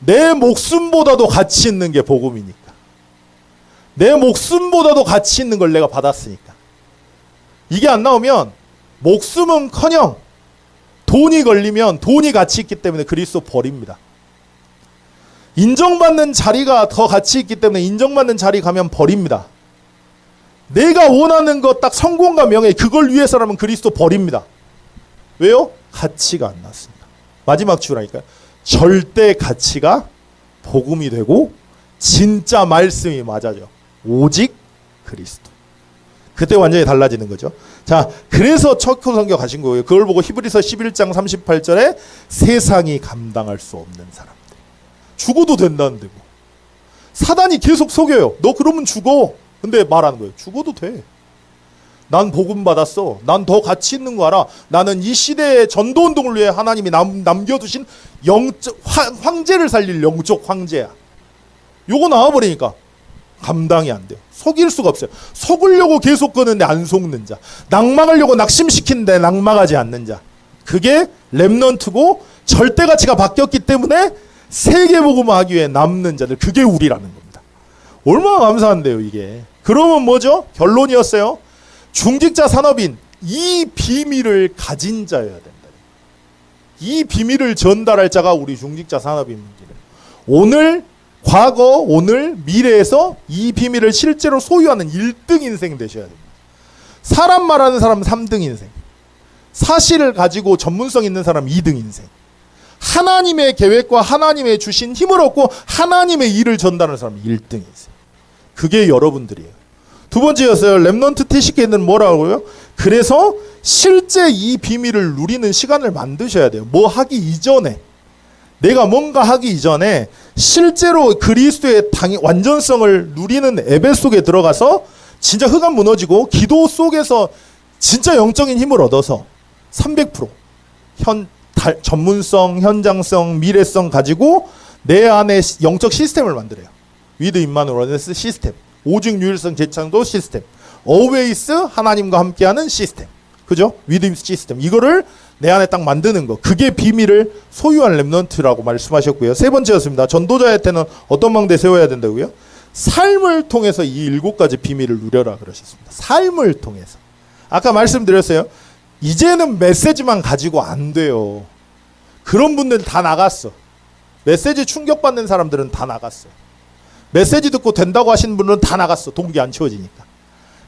Speaker 1: 내 목숨보다도 가치 있는 게 복음이니까. 내 목숨보다도 가치 있는 걸 내가 받았으니까. 이게 안 나오면 목숨은커녕 돈이 걸리면, 돈이 가치 있기 때문에 그리스도 버립니다. 인정받는 자리가 더 가치 있기 때문에 인정받는 자리 가면 버립니다. 내가 원하는 것, 딱 성공과 명예, 그걸 위해서라면 그리스도 버립니다. 왜요? 가치가 안 났습니다. 마지막 주라니까요. 절대 가치가 복음이 되고 진짜 말씀이 맞아져. 오직 그리스도. 그때 완전히 달라지는 거죠. 자, 그래서 체코 선교 가신 거예요. 그걸 보고 히브리서 11장 38절에 세상이 감당할 수 없는 사람들. 죽어도 된다는데 뭐. 사단이 계속 속여요. 너 그러면 죽어. 근데 말하는 거예요. 죽어도 돼. 난 복음 받았어. 난 더 가치 있는 거 알아. 나는 이 시대의 전도운동을 위해 하나님이 남겨두신 영적 황제를 살릴 영적 황제야. 요거 나와버리니까 감당이 안 돼요. 속일 수가 없어요. 속으려고 계속 끄는데 안 속는 자, 낙망하려고 낙심시키는데 낙망하지 않는 자, 그게 렘넌트고, 절대 가치가 바뀌었기 때문에 세계복음을 하기 위해 남는 자들, 그게 우리라는 겁니다. 얼마나 감사한데요 이게. 그러면 뭐죠? 결론이었어요. 중직자 산업인, 이 비밀을 가진 자여야 된다. 이 비밀을 전달할 자가 우리 중직자 산업인입니다. 오늘, 과거, 오늘, 미래에서 이 비밀을 실제로 소유하는 1등 인생 되셔야 됩니다. 사람 말하는 사람 3등 인생, 사실을 가지고 전문성 있는 사람 2등 인생, 하나님의 계획과 하나님의 주신 힘을 얻고 하나님의 일을 전달하는 사람 1등 인생. 그게 여러분들이에요. 두 번째였어요. 렘넌트 TCK는 뭐라고요? 그래서 실제 이 비밀을 누리는 시간을 만드셔야 돼요. 뭐 하기 이전에, 내가 뭔가 하기 이전에 실제로 그리스도의 완전성을 누리는 예배 속에 들어가서 진짜 흑암 무너지고 기도 속에서 진짜 영적인 힘을 얻어서 300% 전문성, 현장성, 미래성 가지고 내 안에 영적 시스템을 만들어요. 위드 임마누엘스 시스템, 오직 유일성 재창도 시스템, always 하나님과 함께하는 시스템, 그죠? 위드 시스템, 이거를 내 안에 딱 만드는 거, 그게 비밀을 소유한 렘넌트라고 말씀하셨고요. 세 번째였습니다. 전도자의 때는 어떤 망대 세워야 된다고요? 삶을 통해서 이 7가지 비밀을 누려라 그러셨습니다. 삶을 통해서. 아까 말씀드렸어요. 이제는 메시지만 가지고 안 돼요. 그런 분들 다 나갔어. 메시지 충격받는 사람들은 다 나갔어. 메시지 듣고 된다고 하시는 분들은 다 나갔어. 동기 안 채워지니까.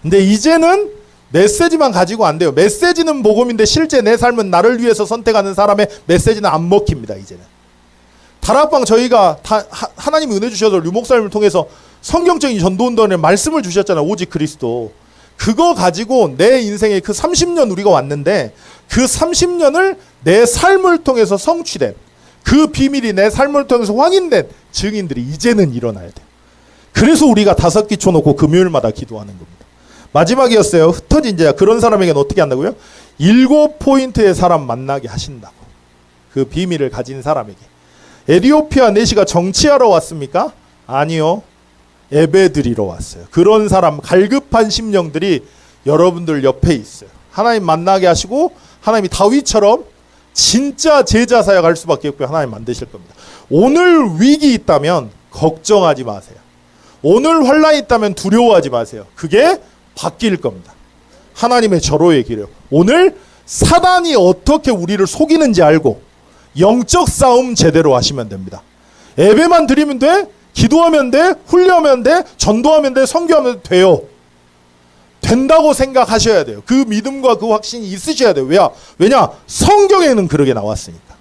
Speaker 1: 근데 이제는 메시지만 가지고 안 돼요. 메시지는 복음인데 실제 내 삶은 나를 위해서 선택하는 사람의 메시지는 안 먹힙니다. 이제는. 다락방 저희가 하나님이 은혜 주셔서 류목사님을 통해서 성경적인 전도운동의 말씀을 주셨잖아요. 오직 그리스도. 그거 가지고 내 인생에 그 30년 우리가 왔는데, 그 30년을 내 삶을 통해서 성취된, 그 비밀이 내 삶을 통해서 확인된 증인들이 이제는 일어나야 돼요. 그래서 우리가 5기 쳐놓고 금요일마다 기도하는 겁니다. 마지막이었어요. 흩어진 자, 그런 사람에게는 어떻게 한다고요? 7포인트의 사람 만나게 하신다고. 그 비밀을 가진 사람에게. 에티오피아 내시가 정치하러 왔습니까? 아니요. 예배 드리러 왔어요. 그런 사람, 갈급한 심령들이 여러분들 옆에 있어요. 하나님 만나게 하시고 하나님이 다윗처럼 진짜 제자 사역할 수밖에 없고요. 하나님 만드실 겁니다. 오늘 위기 있다면 걱정하지 마세요. 오늘 환란이 있다면 두려워하지 마세요. 그게 바뀔 겁니다. 하나님의 절호의 길이요. 오늘 사단이 어떻게 우리를 속이는지 알고 영적 싸움 제대로 하시면 됩니다. 예배만 드리면 돼? 기도하면 돼? 훈련하면 돼? 전도하면 돼? 선교하면 돼요. 된다고 생각하셔야 돼요. 그 믿음과 그 확신이 있으셔야 돼요. 왜냐? 성경에는 그렇게 나왔으니까.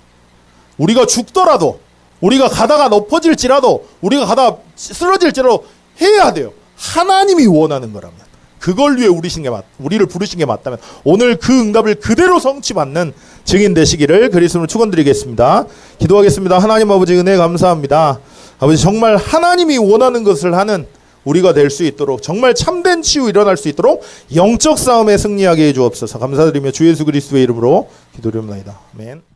Speaker 1: 우리가 죽더라도 우리가 가다가 높아질지라도 우리가 가다가 쓰러질지라도 해야 돼요. 하나님이 원하는 거라면. 그걸 위해 우리를 부르신 게 맞다면 오늘 그 응답을 그대로 성취받는 증인 되시기를 그리스도로 축원드리겠습니다. 기도하겠습니다. 하나님 아버지 은혜 감사합니다. 아버지 정말 하나님이 원하는 것을 하는 우리가 될 수 있도록 정말 참된 치유 일어날 수 있도록 영적 싸움에 승리하게 해 주옵소서. 감사드리며 주 예수 그리스도의 이름으로 기도드립니다. 아멘.